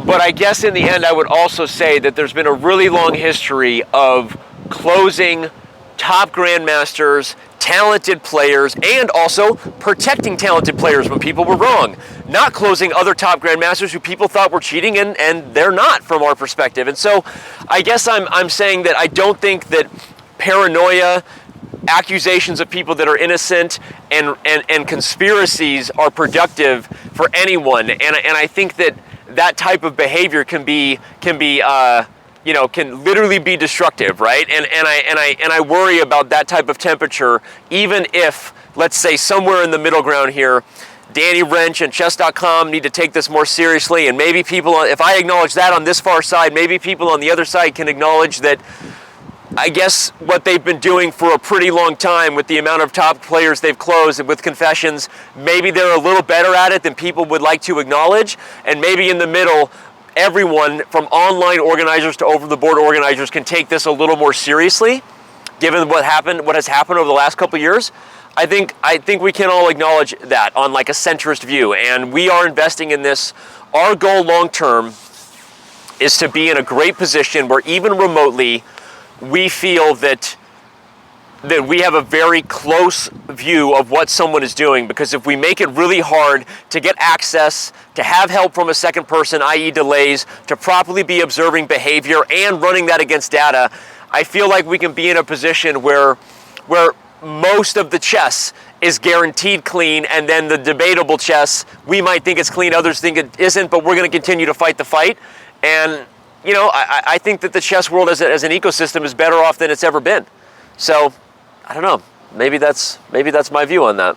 But I guess in the end, I would also say that there's been a really long history of closing top grandmasters, talented players, and also protecting talented players when people were wrong. Not closing other top grandmasters who people thought were cheating, and they're not from our perspective. And so I guess I'm saying that I don't think that paranoia, accusations of people that are innocent, and conspiracies are productive for anyone. And I think that type of behavior can literally be destructive, right? And I worry about that type of temperature, even if, let's say, somewhere in the middle ground here, Danny Rensch and chess.com need to take this more seriously, and maybe people, if I acknowledge that on this far side, maybe people on the other side can acknowledge that, I guess, what they've been doing for a pretty long time with the amount of top players they've closed and with confessions, maybe they're a little better at it than people would like to acknowledge, and maybe in the middle, everyone from online organizers to over-the-board organizers can take this a little more seriously, given what has happened over the last couple of years. I think we can all acknowledge that on like a centrist view, and we are investing in this. Our goal long term is to be in a great position where even remotely we feel that we have a very close view of what someone is doing, because if we make it really hard to get access, to have help from a second person, i.e. delays, to properly be observing behavior and running that against data, I feel like we can be in a position where most of the chess is guaranteed clean, and then the debatable chess, we might think it's clean, others think it isn't, but we're going to continue to fight the fight. And, I think that the chess world as an ecosystem is better off than it's ever been. So, I don't know. Maybe that's my view on that.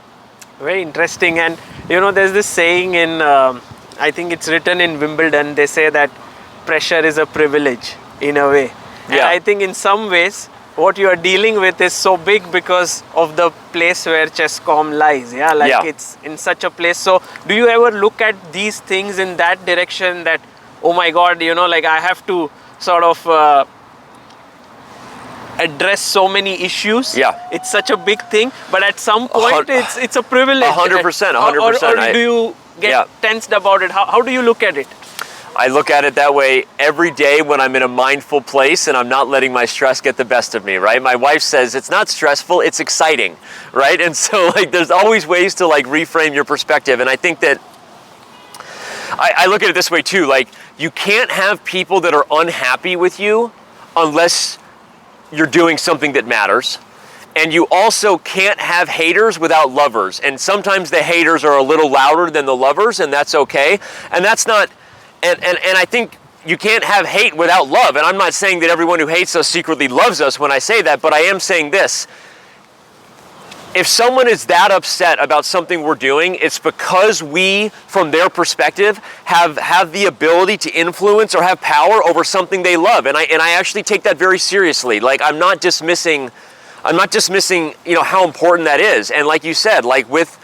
Very interesting. And there's this saying in I think it's written in Wimbledon. They say that pressure is a privilege in a way. And Yeah. I think in some ways what you are dealing with is so big because of the place where Chesscom lies. Yeah. It's in such a place. So do you ever look at these things in that direction, that, oh my God, I have to sort of address so many issues? Yeah. It's such a big thing, but at some point it's a privilege. 100%. Or do you get tensed about it? How do you look at it? I look at it that way every day when I'm in a mindful place and I'm not letting my stress get the best of me, right? My wife says it's not stressful, it's exciting, right? And so there's always ways to reframe your perspective. And I think that I look at it this way too, you can't have people that are unhappy with you unless you're doing something that matters. And you also can't have haters without lovers. And sometimes the haters are a little louder than the lovers, and that's okay. And that's not, and I think you can't have hate without love. And I'm not saying that everyone who hates us secretly loves us when I say that, but I am saying this. If someone is that upset about something we're doing, it's because we, from their perspective, have the ability to influence or have power over something they love. And I actually take that very seriously. I'm not dismissing, how important that is. And like you said, with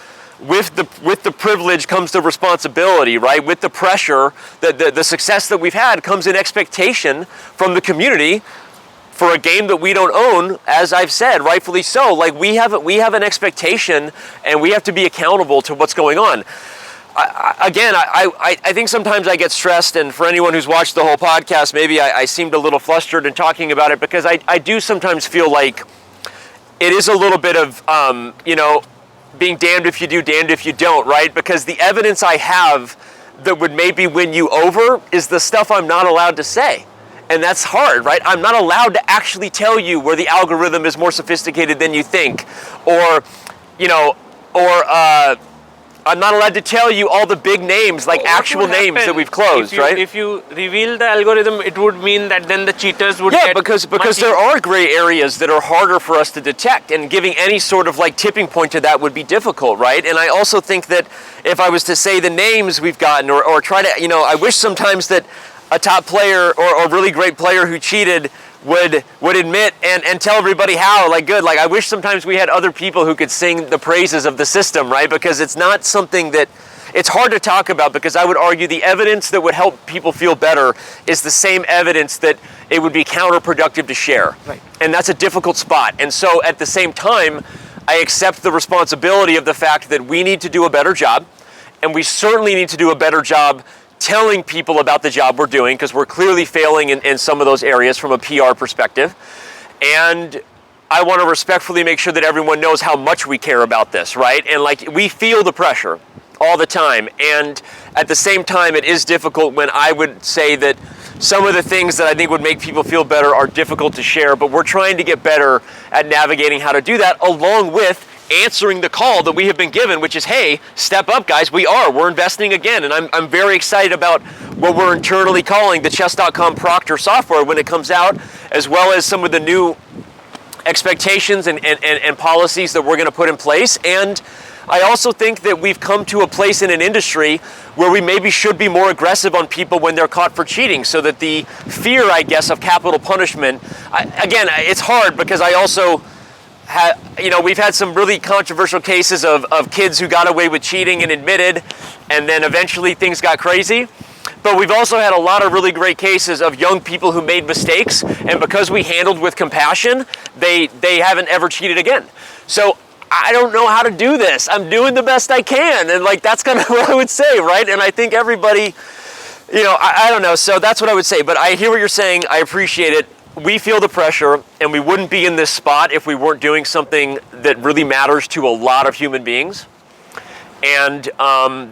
the privilege comes the responsibility, right? With the pressure, the success that we've had comes an expectation from the community for a game that we don't own, as I've said, rightfully so. We have an expectation, and we have to be accountable to what's going on. I think sometimes I get stressed, and for anyone who's watched the whole podcast, maybe I seemed a little flustered in talking about it, because I do sometimes feel like it is a little bit of, being damned if you do, damned if you don't, right? Because the evidence I have that would maybe win you over is the stuff I'm not allowed to say. And that's hard, right? I'm not allowed to actually tell you where the algorithm is more sophisticated than you think, or I'm not allowed to tell you all the big names, like actual names that we've closed, right? If you reveal the algorithm, it would mean that then the cheaters would yeah, get because much there are gray areas that are harder for us to detect, and giving any sort of like tipping point to that would be difficult, right? And I also think that if I was to say the names we've gotten, or try to, you know, I wish sometimes that a top player or a really great player who cheated would admit and tell everybody how, like, good. Like, I wish sometimes we had other people who could sing the praises of the system, right? Because it's not something that, it's hard to talk about, because I would argue the evidence that would help people feel better is the same evidence that it would be counterproductive to share. Right. And that's a difficult spot. And so at the same time, I accept the responsibility of the fact that we need to do a better job, and we certainly need to do a better job telling people about the job we're doing, because we're clearly failing in some of those areas from a PR perspective. And I want to respectfully make sure that everyone knows how much we care about this, right? And like, we feel the pressure all the time. And at the same time, it is difficult when I would say that some of the things that I think would make people feel better are difficult to share, but we're trying to get better at navigating how to do that, along with answering the call that we have been given, which is, hey, step up, guys. We're investing again. And I'm very excited about what we're internally calling the chess.com Proctor software when it comes out, as well as some of the new expectations and policies that we're going to put in place. And I also think that we've come to a place in an industry where we maybe should be more aggressive on people when they're caught for cheating, so that the fear, I guess, of capital punishment, again, it's hard because I also we've had some really controversial cases of kids who got away with cheating and admitted, and then eventually things got crazy. But we've also had a lot of really great cases of young people who made mistakes, and because we handled with compassion, they haven't ever cheated again. So I don't know how to do this. I'm doing the best I can, and like, that's kind of what I would say, right? And I think everybody, I don't know. So that's what I would say. But I hear what you're saying. I appreciate it. We feel the pressure, and we wouldn't be in this spot if we weren't doing something that really matters to a lot of human beings. And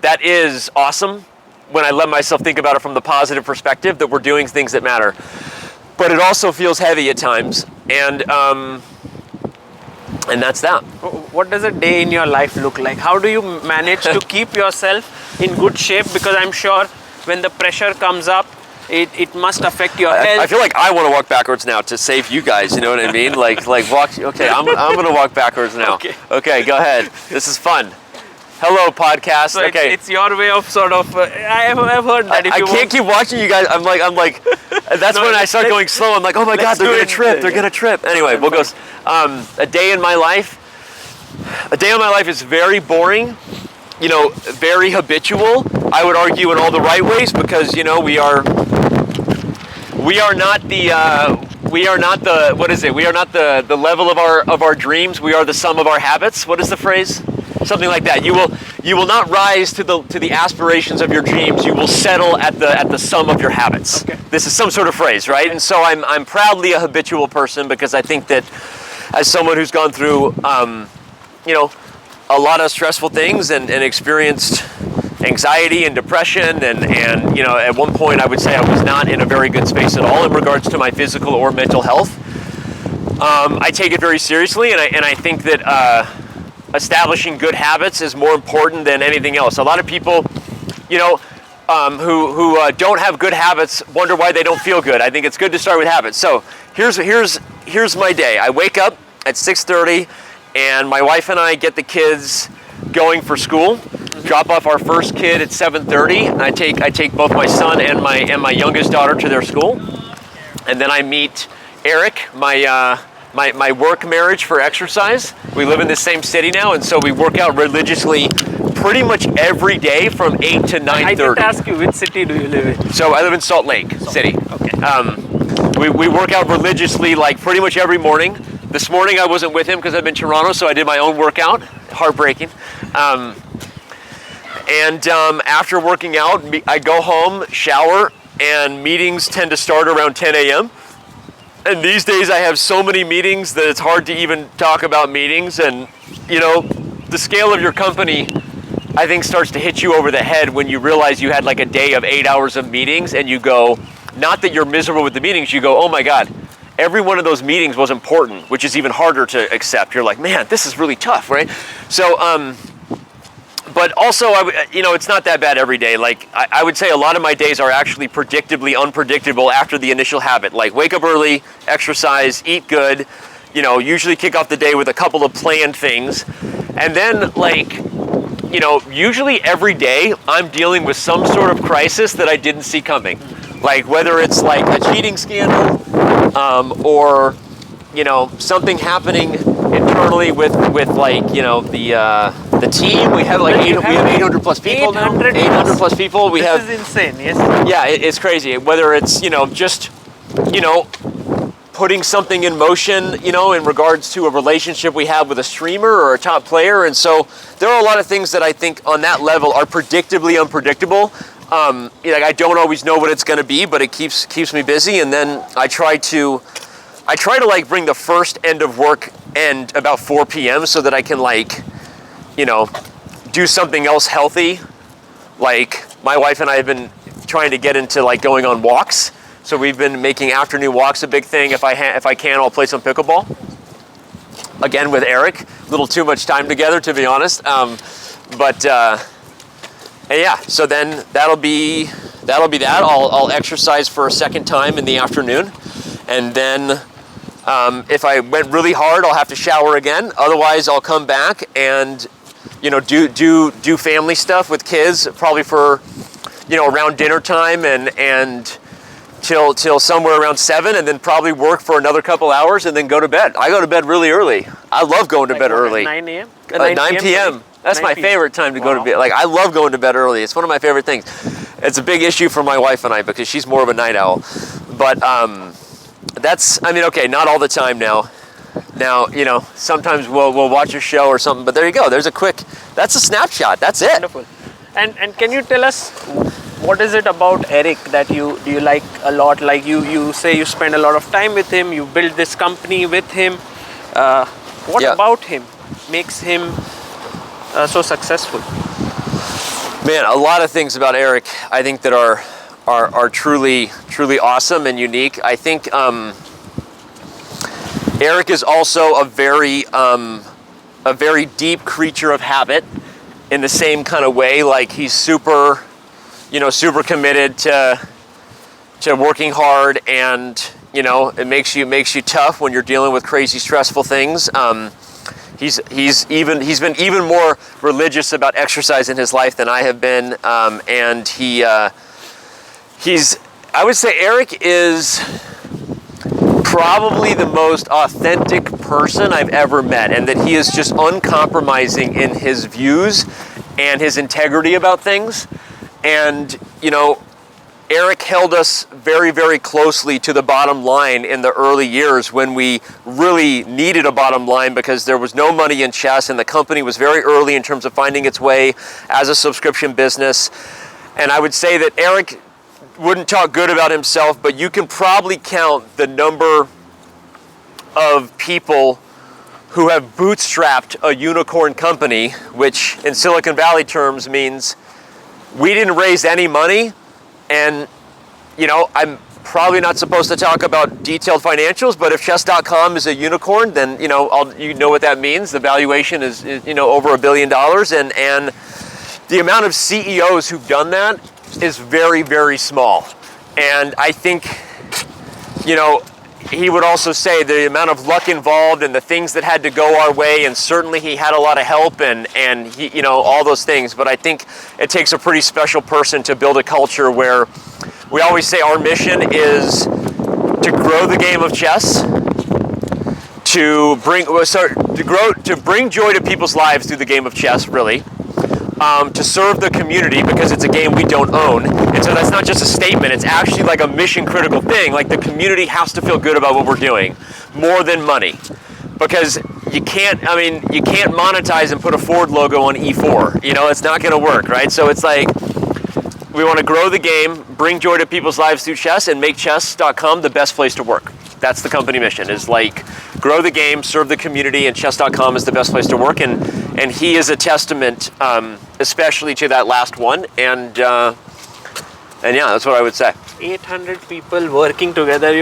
that is awesome when I let myself think about it from the positive perspective, that we're doing things that matter. But it also feels heavy at times, and that's that. What does a day in your life look like? How do you manage to keep yourself in good shape? Because I'm sure when the pressure comes up, it must affect your health. I feel like I want to walk backwards now to save you guys, you know what I mean? Like walk, okay, I'm going to walk backwards now. Okay, go ahead. This is fun. Hello, podcast. So okay. It's your way of sort of, I've heard that if I you can't keep watching you guys. I'm like, that's when I start going slow. I'm like, oh my God, they're going to trip. They're going to trip. Anyway, we'll go. A day in my life is very boring, very habitual. I would argue in all the right ways, because, we are not the what is it? We are not the level of our dreams. We are the sum of our habits. What is the phrase? Something like that. You will not rise to the aspirations of your dreams. You will settle at the sum of your habits. Okay. This is some sort of phrase, right? And so I'm proudly a habitual person, because I think that as someone who's gone through a lot of stressful things and experienced anxiety and depression, and at one point I would say I was not in a very good space at all in regards to my physical or mental health. I take it very seriously, and I think that establishing good habits is more important than anything else. A lot of people, who don't have good habits wonder why they don't feel good. I think it's good to start with habits. So here's my day. I wake up at 6:30, and my wife and I get the kids going for school. Drop off our first kid at 7:30. And I take both my son and my youngest daughter to their school, and then I meet Eric, my work marriage for exercise. We live in the same city now, and so we work out religiously pretty much every day from 8 to 9:30. I didn't ask you, which city do you live in? So I live in Salt Lake City. Okay. We work out religiously, like pretty much every morning. This morning I wasn't with him because I'm in Toronto, so I did my own workout. Heartbreaking. After working out, I go home, shower, and meetings tend to start around 10 a.m. And these days I have so many meetings that it's hard to even talk about meetings. And, the scale of your company, I think, starts to hit you over the head when you realize you had like a day of 8 hours of meetings, and you go, not that you're miserable with the meetings, you go, oh my God, every one of those meetings was important, which is even harder to accept. You're like, man, this is really tough, right? So, but also, it's not that bad every day. Like, I would say a lot of my days are actually predictably unpredictable after the initial habit. Like, wake up early, exercise, eat good, usually kick off the day with a couple of planned things. And then, like, usually every day I'm dealing with some sort of crisis that I didn't see coming. Like, whether it's like a cheating scandal, or, something happening internally with like, the team. We have like 800 plus people now. 800 plus people. This is insane, yes? Yeah, it's crazy. Whether it's, just, putting something in motion, in regards to a relationship we have with a streamer or a top player. And so there are a lot of things that I think on that level are predictably unpredictable. Like, I don't always know what it's going to be, but it keeps me busy. And then I try to like bring the first end of work end about 4 p.m. so that I can, like, do something else healthy. Like, my wife and I have been trying to get into, like, going on walks. So we've been making afternoon walks a big thing. If I can, I'll play some pickleball. Again, with Eric. A little too much time together, to be honest. And yeah, so then that'll be that. I'll exercise for a second time in the afternoon. And then if I went really hard, I'll have to shower again. Otherwise, I'll come back and, do family stuff with kids, probably for, around dinner time and till somewhere around 7, and then probably work for another couple hours and then go to bed. I go to bed really early. I love going to bed early. 9 a.m.? 9 p.m. That's my favorite time to go to bed. Like, I love going to bed early. It's one of my favorite things. It's a big issue for my wife and I because she's more of a night owl. But okay, not all the time now. Now, sometimes we'll watch a show or something, but there you go. That's a snapshot. That's it. Wonderful. And can you tell us, what is it about Eric that you like a lot? Like, you say you spend a lot of time with him, you build this company with him. What about him makes him so successful? Man, a lot of things about Eric I think that are truly awesome and unique. I think Eric is also a very deep creature of habit in the same kind of way. Like, he's super committed to working hard, and it makes you tough when you're dealing with crazy stressful things. He's been even more religious about exercise in his life than I have been, and I would say Eric is probably the most authentic person I've ever met, and that he is just uncompromising in his views and his integrity about things. And, Eric held us very, very closely to the bottom line in the early years when we really needed a bottom line because there was no money in chess and the company was very early in terms of finding its way as a subscription business. And I would say that Eric wouldn't talk good about himself, but you can probably count the number of people who have bootstrapped a unicorn company, which in Silicon Valley terms means we didn't raise any money. And, I'm probably not supposed to talk about detailed financials, but if chess.com is a unicorn, then, you know what that means. The valuation is over $1 billion. And the amount of CEOs who've done that is very, very small. And I think, he would also say the amount of luck involved and the things that had to go our way, and certainly he had a lot of help and he, all those things. But I think it takes a pretty special person to build a culture where we always say our mission is to grow the game of chess, to bring joy to people's lives through the game of chess, really. To serve the community because it's a game we don't own. And so that's not just a statement, it's actually like a mission critical thing. Like, the community has to feel good about what we're doing more than money, because you can't monetize and put a Ford logo on E4. It's not going to work, right? So it's like, we want to grow the game, bring joy to people's lives through chess, and make chess.com the best place to work. That's the company mission, is like, grow the game, serve the community, and chess.com is the best place to work. And he is a testament, especially to that last one. And yeah, that's what I would say. 800 people working together.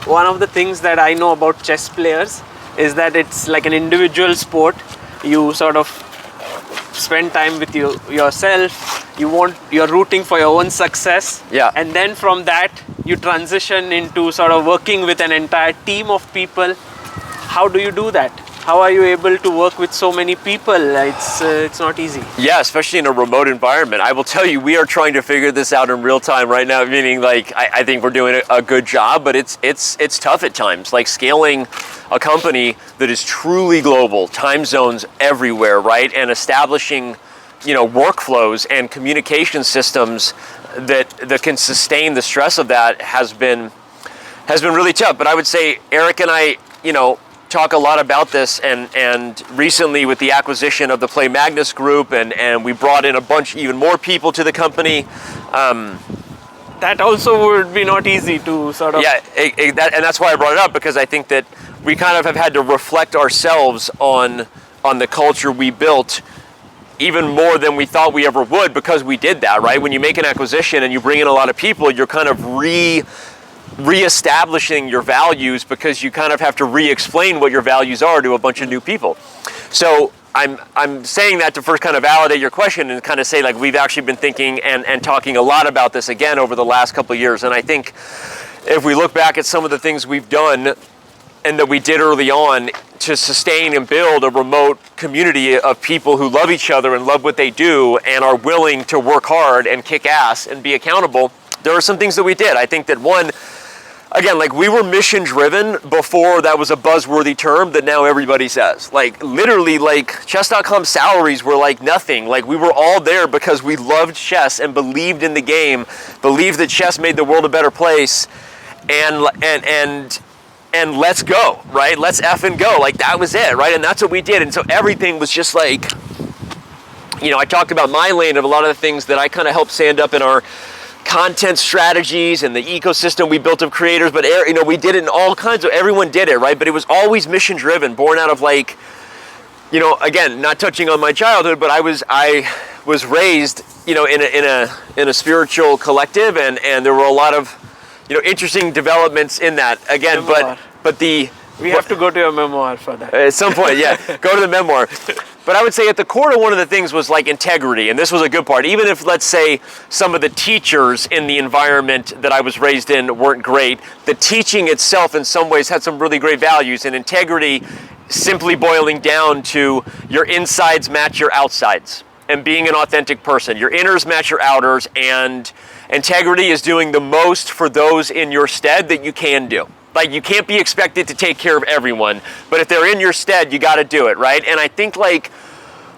One of the things that I know about chess players is that it's like an individual sport. You sort of spend time with yourself. You're rooting for your own success. Yeah. And then from that, you transition into sort of working with an entire team of people. How do you do that? How are you able to work with so many people? It's not easy. Yeah, especially in a remote environment. I will tell you, we are trying to figure this out in real time right now, meaning like I think we're doing a good job, but it's tough at times. Like scaling a company that is truly global, time zones everywhere, right? And establishing, workflows and communication systems that can sustain the stress of that has been really tough. But I would say Eric and I, talk a lot about this, and recently with the acquisition of the Play Magnus Group, and we brought in a bunch, even more people to the company. That also would be not easy to sort of... Yeah, and that's why I brought it up, because I think that we kind of have had to reflect ourselves on the culture we built even more than we thought we ever would, because we did that, right? When you make an acquisition and you bring in a lot of people, you're kind of re-establishing your values, because you kind of have to re-explain what your values are to a bunch of new people. So I'm saying that to first kind of validate your question and kind of say, like, we've actually been thinking and talking a lot about this again over the last couple of years. And I think if we look back at some of the things we've done and that we did early on to sustain and build a remote community of people who love each other and love what they do and are willing to work hard and kick ass and be accountable, there are some things that we did. I think that one, again, like, we were mission driven before that was a buzzworthy term that now everybody says. Like, literally, like, chess.com salaries were like nothing. Like, we were all there because we loved chess and believed in the game, believed that chess made the world a better place, and let's go, right? Let's effing go. Like, that was it, right? And that's what we did. And so everything was just like, I talked about my lane of a lot of the things that I kind of helped stand up in our content strategies and the ecosystem we built of creators, but we did it in all kinds of, everyone did it, right? But it was always mission driven, born out of, like, again, not touching on my childhood, but I was raised, in a spiritual collective, and there were a lot of, interesting developments in that. Again, but we have to go to your memoir for that. At some point, yeah, go to the memoir. But I would say at the core of one of the things was, like, integrity, and this was a good part. Even if, let's say, some of the teachers in the environment that I was raised in weren't great, the teaching itself in some ways had some really great values, and integrity simply boiling down to your insides match your outsides, and being an authentic person. Your inners match your outers, and integrity is doing the most for those in your stead that you can do. Like, you can't be expected to take care of everyone, but if they're in your stead, you got to do it, right? And I think, like,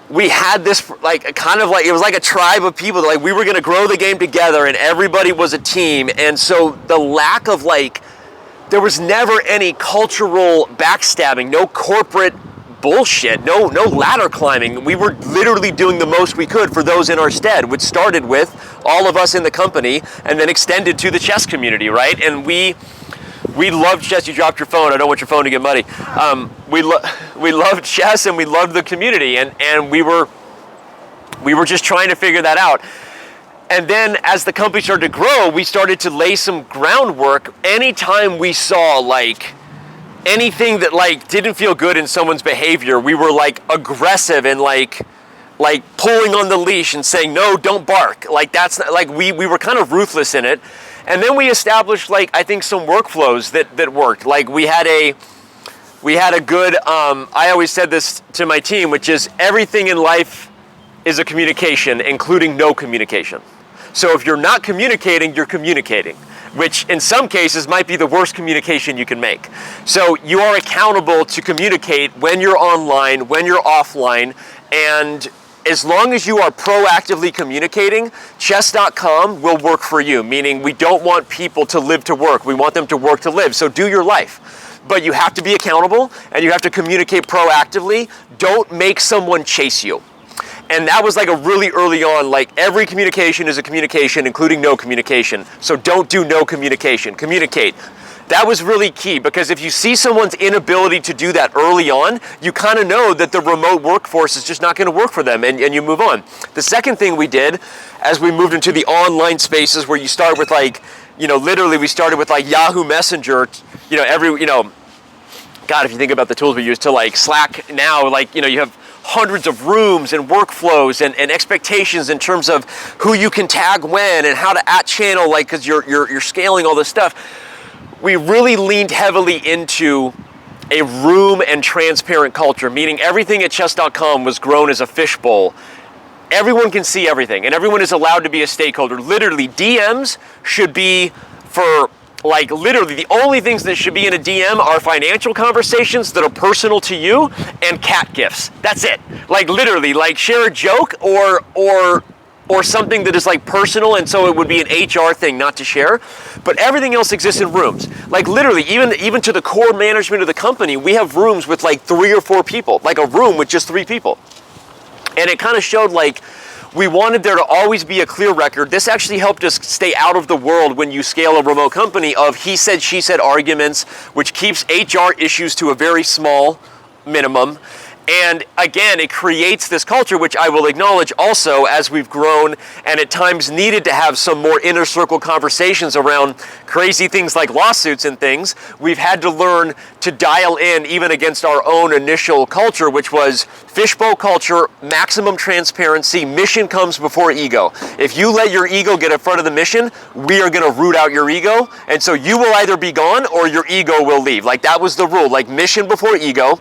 we had this, like, kind of like, it was like a tribe of people that, like, we were going to grow the game together, and everybody was a team. And so the lack of, like, there was never any cultural backstabbing, no corporate bullshit, no ladder climbing. We were literally doing the most we could for those in our stead, which started with all of us in the company and then extended to the chess community, right? And we loved chess. You dropped your phone. I don't want your phone to get muddy. We loved chess, and we loved the community, and we were just trying to figure that out. And then as the company started to grow, we started to lay some groundwork. Anytime we saw, like, anything that, like, didn't feel good in someone's behavior, we were, like, aggressive and like pulling on the leash and saying, no, don't bark. Like, that's not, like, we were kind of ruthless in it. And then we established, like, I think some workflows that worked. Like, we had a good, I always said this to my team, which is everything in life is a communication, including no communication. So if you're not communicating, you're communicating, which in some cases might be the worst communication you can make. So you are accountable to communicate when you're online, when you're offline, and as long as you are proactively communicating, chess.com will work for you, meaning we don't want people to live to work. We want them to work to live. So do your life. But you have to be accountable, and you have to communicate proactively. Don't make someone chase you. And that was, like, a really early on, like, every communication is a communication, including no communication. So don't do no communication. Communicate. That was really key, because if you see someone's inability to do that early on, you kind of know that the remote workforce is just not going to work for them, and you move on. The second thing we did, as we moved into the online spaces where you start with, like, literally we started with, like, Yahoo Messenger, God, if you think about the tools we use, to, like, Slack now, like, you have hundreds of rooms and workflows and expectations in terms of who you can tag when and how to @channel, like, because you're scaling all this stuff. We really leaned heavily into a room and transparent culture, meaning everything at chess.com was grown as a fishbowl. Everyone can see everything and everyone is allowed to be a stakeholder. Literally, DMs should be for, like, literally the only things that should be in a DM are financial conversations that are personal to you and cat gifts. That's it. Like, literally, like, share a joke or something that is, like, personal, and so it would be an HR thing not to share. But everything else exists in rooms. Like, literally, even to the core management of the company, we have rooms with like 3 or 4 people, like a room with just 3 people. And it kind of showed, like, we wanted there to always be a clear record. This actually helped us stay out of the world when you scale a remote company of he said, she said arguments, which keeps HR issues to a very small minimum. And again, it creates this culture, which I will acknowledge also as we've grown and at times needed to have some more inner circle conversations around crazy things like lawsuits and things. We've had to learn to dial in even against our own initial culture, which was fishbowl culture, maximum transparency, mission comes before ego. If you let your ego get in front of the mission, we are gonna root out your ego. And so you will either be gone or your ego will leave. Like, that was the rule, like mission before ego.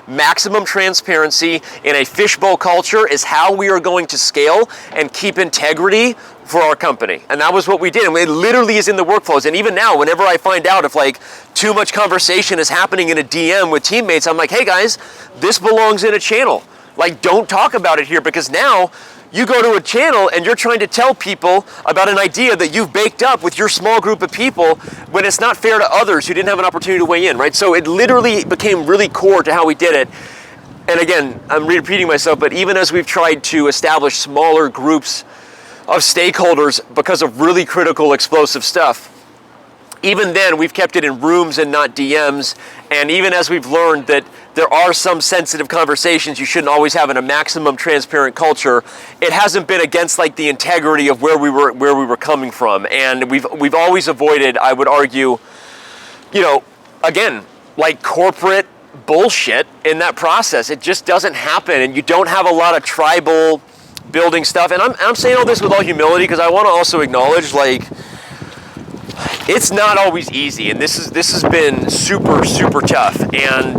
Maximum transparency in a fishbowl culture is how we are going to scale and keep integrity for our company. And that was what we did. And it literally is in the workflows. And even now, whenever I find out if, like, too much conversation is happening in a DM with teammates, I'm like, hey guys, this belongs in a channel. Like, don't talk about it here, because now you go to a channel and you're trying to tell people about an idea that you've baked up with your small group of people when it's not fair to others who didn't have an opportunity to weigh in, right? So it literally became really core to how we did it. And again, I'm repeating myself, but even as we've tried to establish smaller groups of stakeholders because of really critical explosive stuff, even then we've kept it in rooms and not DMs. And even as we've learned that there are some sensitive conversations you shouldn't always have in a maximum transparent culture, it hasn't been against, like, the integrity of where we were coming from. And we've always avoided, I would argue, you know, again, like, corporate bullshit in that process. It just doesn't happen, and you don't have a lot of tribal building stuff. And I'm saying all this with all humility, because I want to also acknowledge, like, it's not always easy, and this has been super tough, and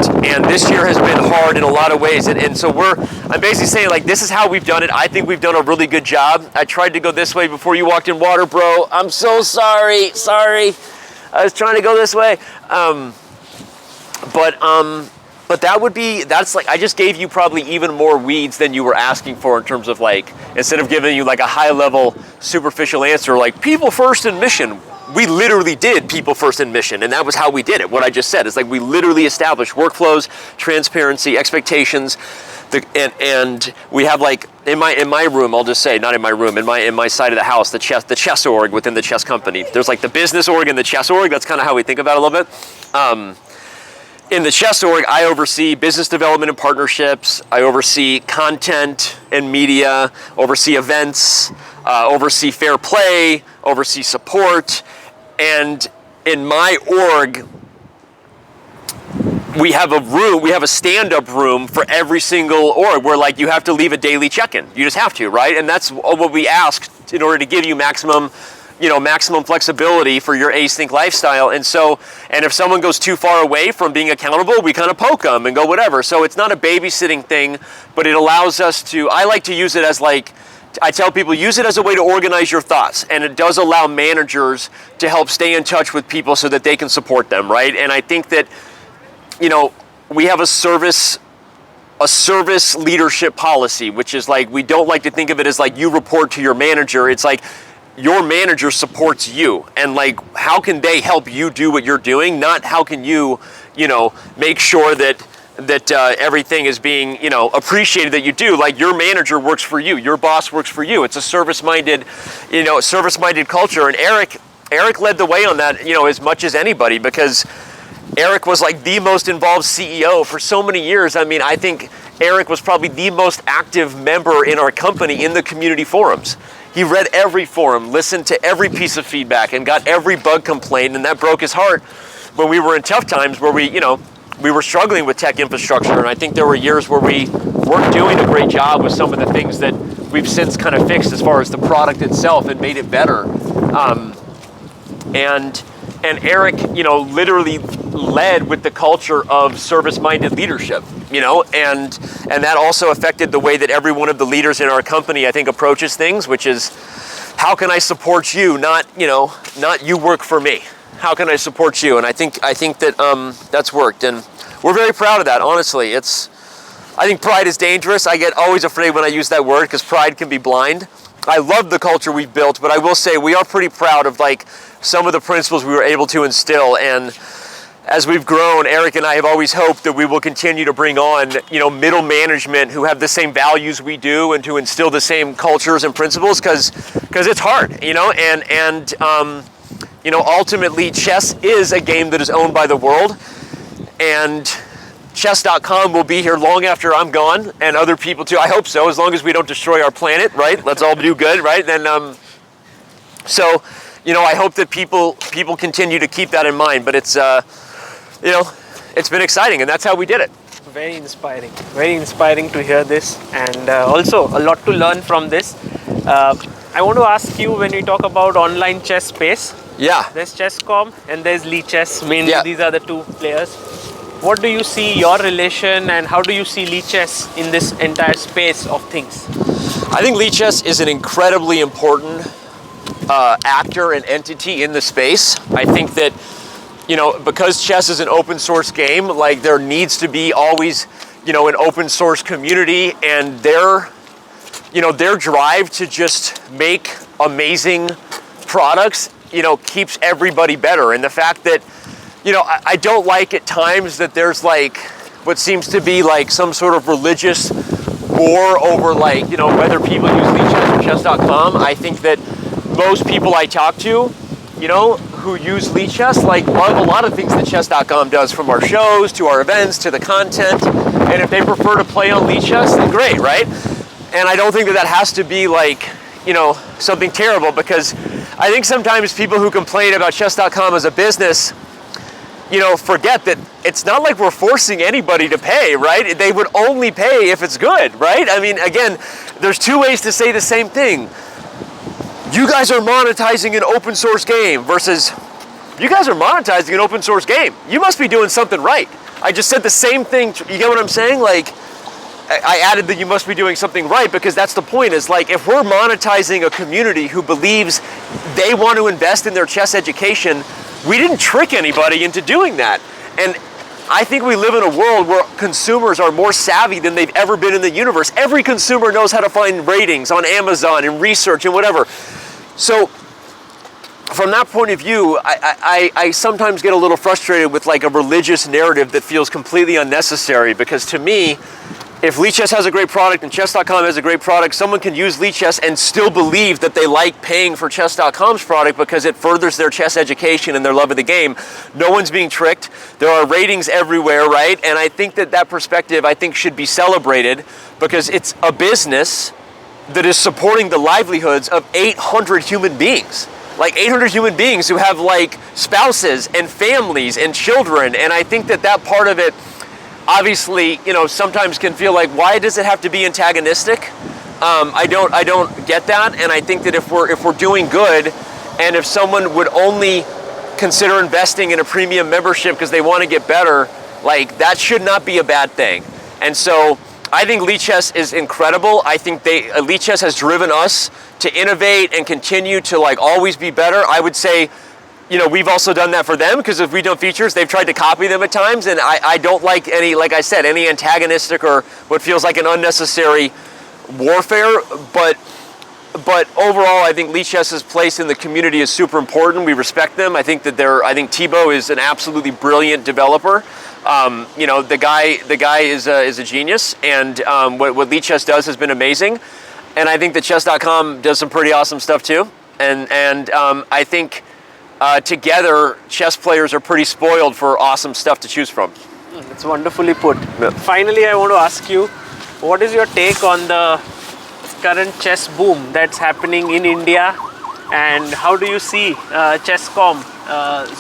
this year has been hard in a lot of ways, and so I'm basically saying, like, this is how we've done it. I think we've done a really good job. I tried to go this way before you walked in water, bro. I'm so sorry. I was trying to go this way, but that's like, I just gave you probably even more weeds than you were asking for in terms of, like, instead of giving you like a high level superficial answer like people first and mission. We literally did people first in mission, and that was how we did it. What I just said is, like, we literally established workflows, transparency, expectations, and we have, like, in my room, I'll just say, not in my room, in my side of the house, the chess org within the chess company. There's, like, the business org and the chess org. That's kind of how we think about it a little bit. In the chess org, I oversee business development and partnerships. I oversee content and media, oversee events, oversee fair play, oversee support. And in my org, we have a stand-up room for every single org where, like, you have to leave a daily check-in. You just have to, right? And that's what we ask in order to give you maximum flexibility for your async lifestyle. And if someone goes too far away from being accountable, we kind of poke them and go whatever. So it's not a babysitting thing, but it allows us to, I like to use it as, like, I tell people, use it as a way to organize your thoughts. And it does allow managers to help stay in touch with people so that they can support them, right? And I think that, we have a service leadership policy, which is, like, we don't like to think of it as, like, you report to your manager. It's like, your manager supports you, and, like, how can they help you do what you're doing? Not how can you, make sure that everything is being, appreciated that you do. Like, your manager works for you, your boss works for you. It's a service-minded culture. And Eric led the way on that, as much as anybody, because Eric was, like, the most involved CEO for so many years. I mean, I think Eric was probably the most active member in our company in the community forums. He read every forum, listened to every piece of feedback, and got every bug complaint, and that broke his heart when we were in tough times where we we were struggling with tech infrastructure, and I think there were years where we weren't doing a great job with some of the things that we've since kind of fixed as far as the product itself and made it better. And Eric, you know, literally led with the culture of service-minded leadership, you know, and that also affected the way that every one of the leaders in our company, I think, approaches things, which is, how can I support you? Not, you know, not you work for me. How can I support you? And I think that that's worked, and we're very proud of that. Honestly, I think pride is dangerous. I get always afraid when I use that word because pride can be blind. I love the culture we've built, but I will say we are pretty proud of like some of the principles we were able to instill. And as we've grown, Eric and I have always hoped that we will continue to bring on, you know, middle management who have the same values we do and to instill the same cultures and principles, because it's hard, you know, and you know, ultimately chess is a game that is owned by the world, and chess.com will be here long after I'm gone, and other people too. I hope so, as long as we don't destroy our planet, right? Let's all do good, right? Then, so, you know, I hope that people continue to keep that in mind. But it's, you know, it's been exciting, and that's how we did it. Very inspiring to hear this, and also a lot to learn from this. I want to ask you, when we talk about online chess space, Yeah. there's Chesscom and there's lichess. Mainly, Yeah. these are the two players. What do you see your relation, and how do you see lichess in this entire space of things? I think lichess is an incredibly important actor and entity in the space. I think that, you know, because chess is an open source game, like there needs to be always, you know, an open source community, and their drive to just make amazing products, you know, keeps everybody better. And the fact that, you know, I don't like at times that there's like what seems to be like some sort of religious war over, like, you know, whether people use lichess or chess.com. I think that most people I talk to, you know, who use lichess, like, love a lot of things that chess.com does, from our shows to our events to the content. And if they prefer to play on lichess, then great, right? And I don't think that has to be like, you know, something terrible, because I think sometimes people who complain about chess.com as a business, you know, forget that it's not like we're forcing anybody to pay, right? They would only pay if it's good, right? I mean, again, there's two ways to say the same thing. You guys are monetizing an open source game versus you guys are monetizing an open source game. You must be doing something right. I just said the same thing. You get what I'm saying? Like, I added that you must be doing something right, because that's the point. Is like, if we're monetizing a community who believes they want to invest in their chess education, we didn't trick anybody into doing that. And I think we live in a world where consumers are more savvy than they've ever been in the universe. Every consumer knows how to find ratings on Amazon and research and whatever. So from that point of view, I sometimes get a little frustrated with like a religious narrative that feels completely unnecessary, because to me, if lichess has a great product and chess.com has a great product, someone can use lichess and still believe that they like paying for chess.com's product because it furthers their chess education and their love of the game. No one's being tricked. There are ratings everywhere, right? And I think that perspective, I think, should be celebrated, because it's a business that is supporting the livelihoods of 800 human beings. Like 800 human beings who have like spouses and families and children. And I think that part of it, obviously, you know, sometimes can feel like, why does it have to be antagonistic? I don't get that, and I think that if we're doing good, and if someone would only consider investing in a premium membership because they want to get better, like, that should not be a bad thing. And so I think lichess is incredible. I think lichess has driven us to innovate and continue to like always be better. I would say, you know, we've also done that for them, because if we don't features, they've tried to copy them at times, and I don't like any, like I said, any antagonistic or what feels like an unnecessary warfare. But overall, I think lichess's place in the community is super important. We respect them. I think Thibaut is an absolutely brilliant developer. You know, the guy is a genius, and what lichess does has been amazing. And I think that chess.com does some pretty awesome stuff too. And I think together, chess players are pretty spoiled for awesome stuff to choose from. It's wonderfully put. Yeah. Finally, I want to ask you, what is your take on the current chess boom that's happening in India, and how do you see Chesscom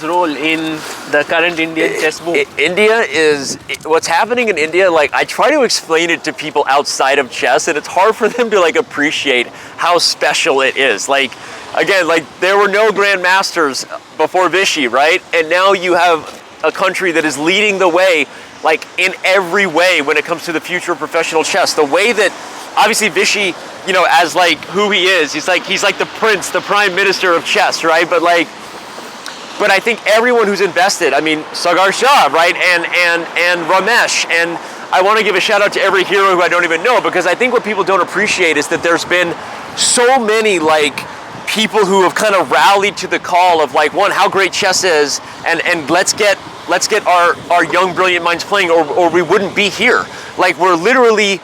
role in the current Indian chess boom? India is, what's happening in India, like I try to explain it to people outside of chess and it's hard for them to like appreciate how special it is. Like, again, like there were no grandmasters before Vichy, right? And now you have a country that is leading the way, like in every way when it comes to the future of professional chess. The way that, obviously Vichy, you know, as like who he is, he's like the prince, the prime minister of chess, right? But I think everyone who's invested, I mean, Sagar Shah, right? And Ramesh, and I want to give a shout out to every hero who I don't even know, because I think what people don't appreciate is that there's been so many like people who have kind of rallied to the call of like, one, how great chess is, and let's get our young brilliant minds playing, or we wouldn't be here. Like we're literally,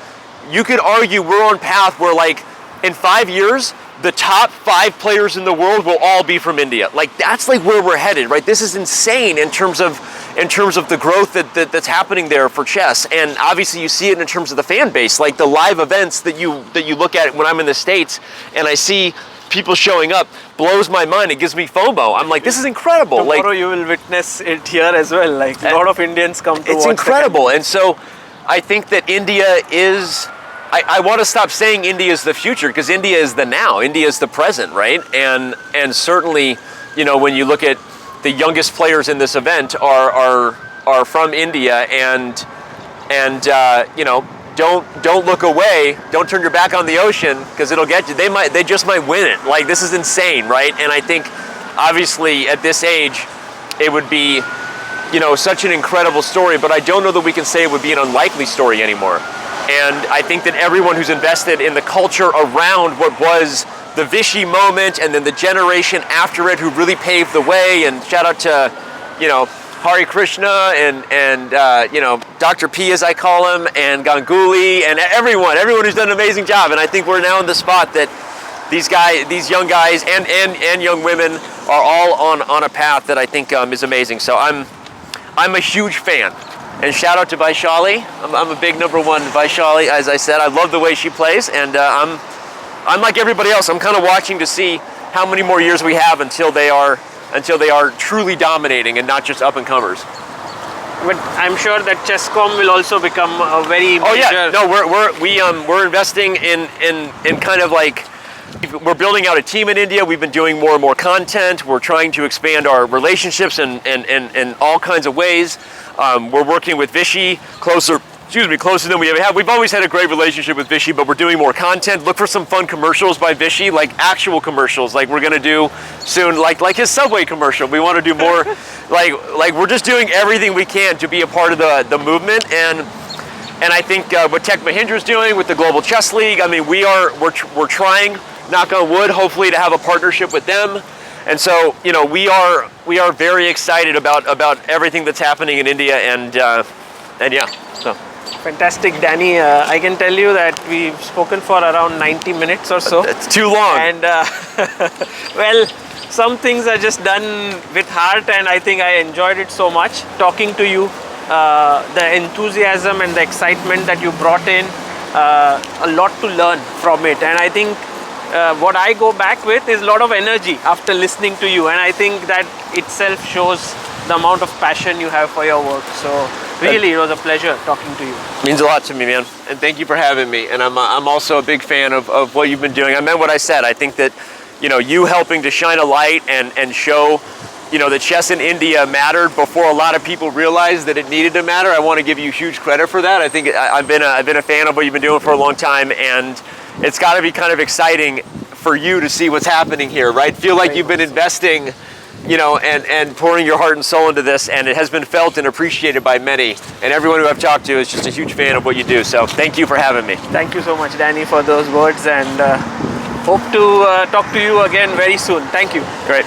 you could argue we're on path where like in 5 years, the top 5 players in the world will all be from India. Like that's like where we're headed, right? This is insane in terms of the growth that's happening there for chess. And obviously you see it in terms of the fan base, like the live events that you look at when I'm in the States and I see people showing up, blows my mind. It gives me FOMO. I'm like, this is incredible. Tomorrow like, you will witness it here as well. Like a lot of Indians come to watch. It's incredible. And so I think that India is, I want to stop saying India is the future, because India is the now. India is the present, right? And certainly, you know, when you look at the youngest players in this event are from India, and you know, don't look away. Don't turn your back on the ocean, because it'll get you. They just might win it. Like this is insane, right? And I think obviously at this age, it would be, you know, such an incredible story. But I don't know that we can say it would be an unlikely story anymore. And I think that everyone who's invested in the culture around what was the Vichy moment and then the generation after it who really paved the way, and shout out to, you know, Hari Krishna and you know, Dr. P as I call him, and Ganguly, and everyone who's done an amazing job. And I think we're now in the spot that these young guys and young women are all on a path that I think is amazing. So I'm a huge fan. And shout out to Vaishali. I'm a big #1 Vaishali, as I said. I love the way she plays, and I'm like everybody else. I'm kind of watching to see how many more years we have until they are truly dominating and not just up and comers. But I'm sure that Chesscom will also become a very major... Oh yeah, no, we're investing in kind of like, we're building out a team in India. We've been doing more and more content. We're trying to expand our relationships in all kinds of ways. We're working with Vichy closer than we ever have. We've always had a great relationship with Vichy, but we're doing more content. Look for some fun commercials by Vichy, like actual commercials, like we're gonna do soon, like his Subway commercial. We want to do more, like we're just doing everything we can to be a part of the movement. And I think what Tech Mahindra's doing with the Global Chess League, I mean, we're trying, knock on wood, hopefully to have a partnership with them. And so, you know, we are very excited about everything that's happening in India, and yeah, so. Fantastic, Danny. I can tell you that we've spoken for around 90 minutes or so. It's too long. And well, some things are just done with heart, and I think I enjoyed it so much talking to you. The enthusiasm and the excitement that you brought in, a lot to learn from it. And I think what I go back with is a lot of energy after listening to you, and I think that itself shows the amount of passion you have for your work. So really, it was a pleasure talking to you. Means a lot to me, man, and thank you for having me. And I'm also a big fan of what you've been doing. I meant what I said. I think that, you know, you helping to shine a light and show, you know, that chess in India mattered before a lot of people realized that it needed to matter. I want to give you huge credit for that. I think I've been a fan of what you've been doing for a long time, and it's got to be kind of exciting for you to see what's happening here, right? Feel like you've been investing, you know, and pouring your heart and soul into this, and it has been felt and appreciated by many. And everyone who I've talked to is just a huge fan of what you do. So thank you for having me. Thank you so much, Danny, for those words, and hope to talk to you again very soon. Thank you. Great.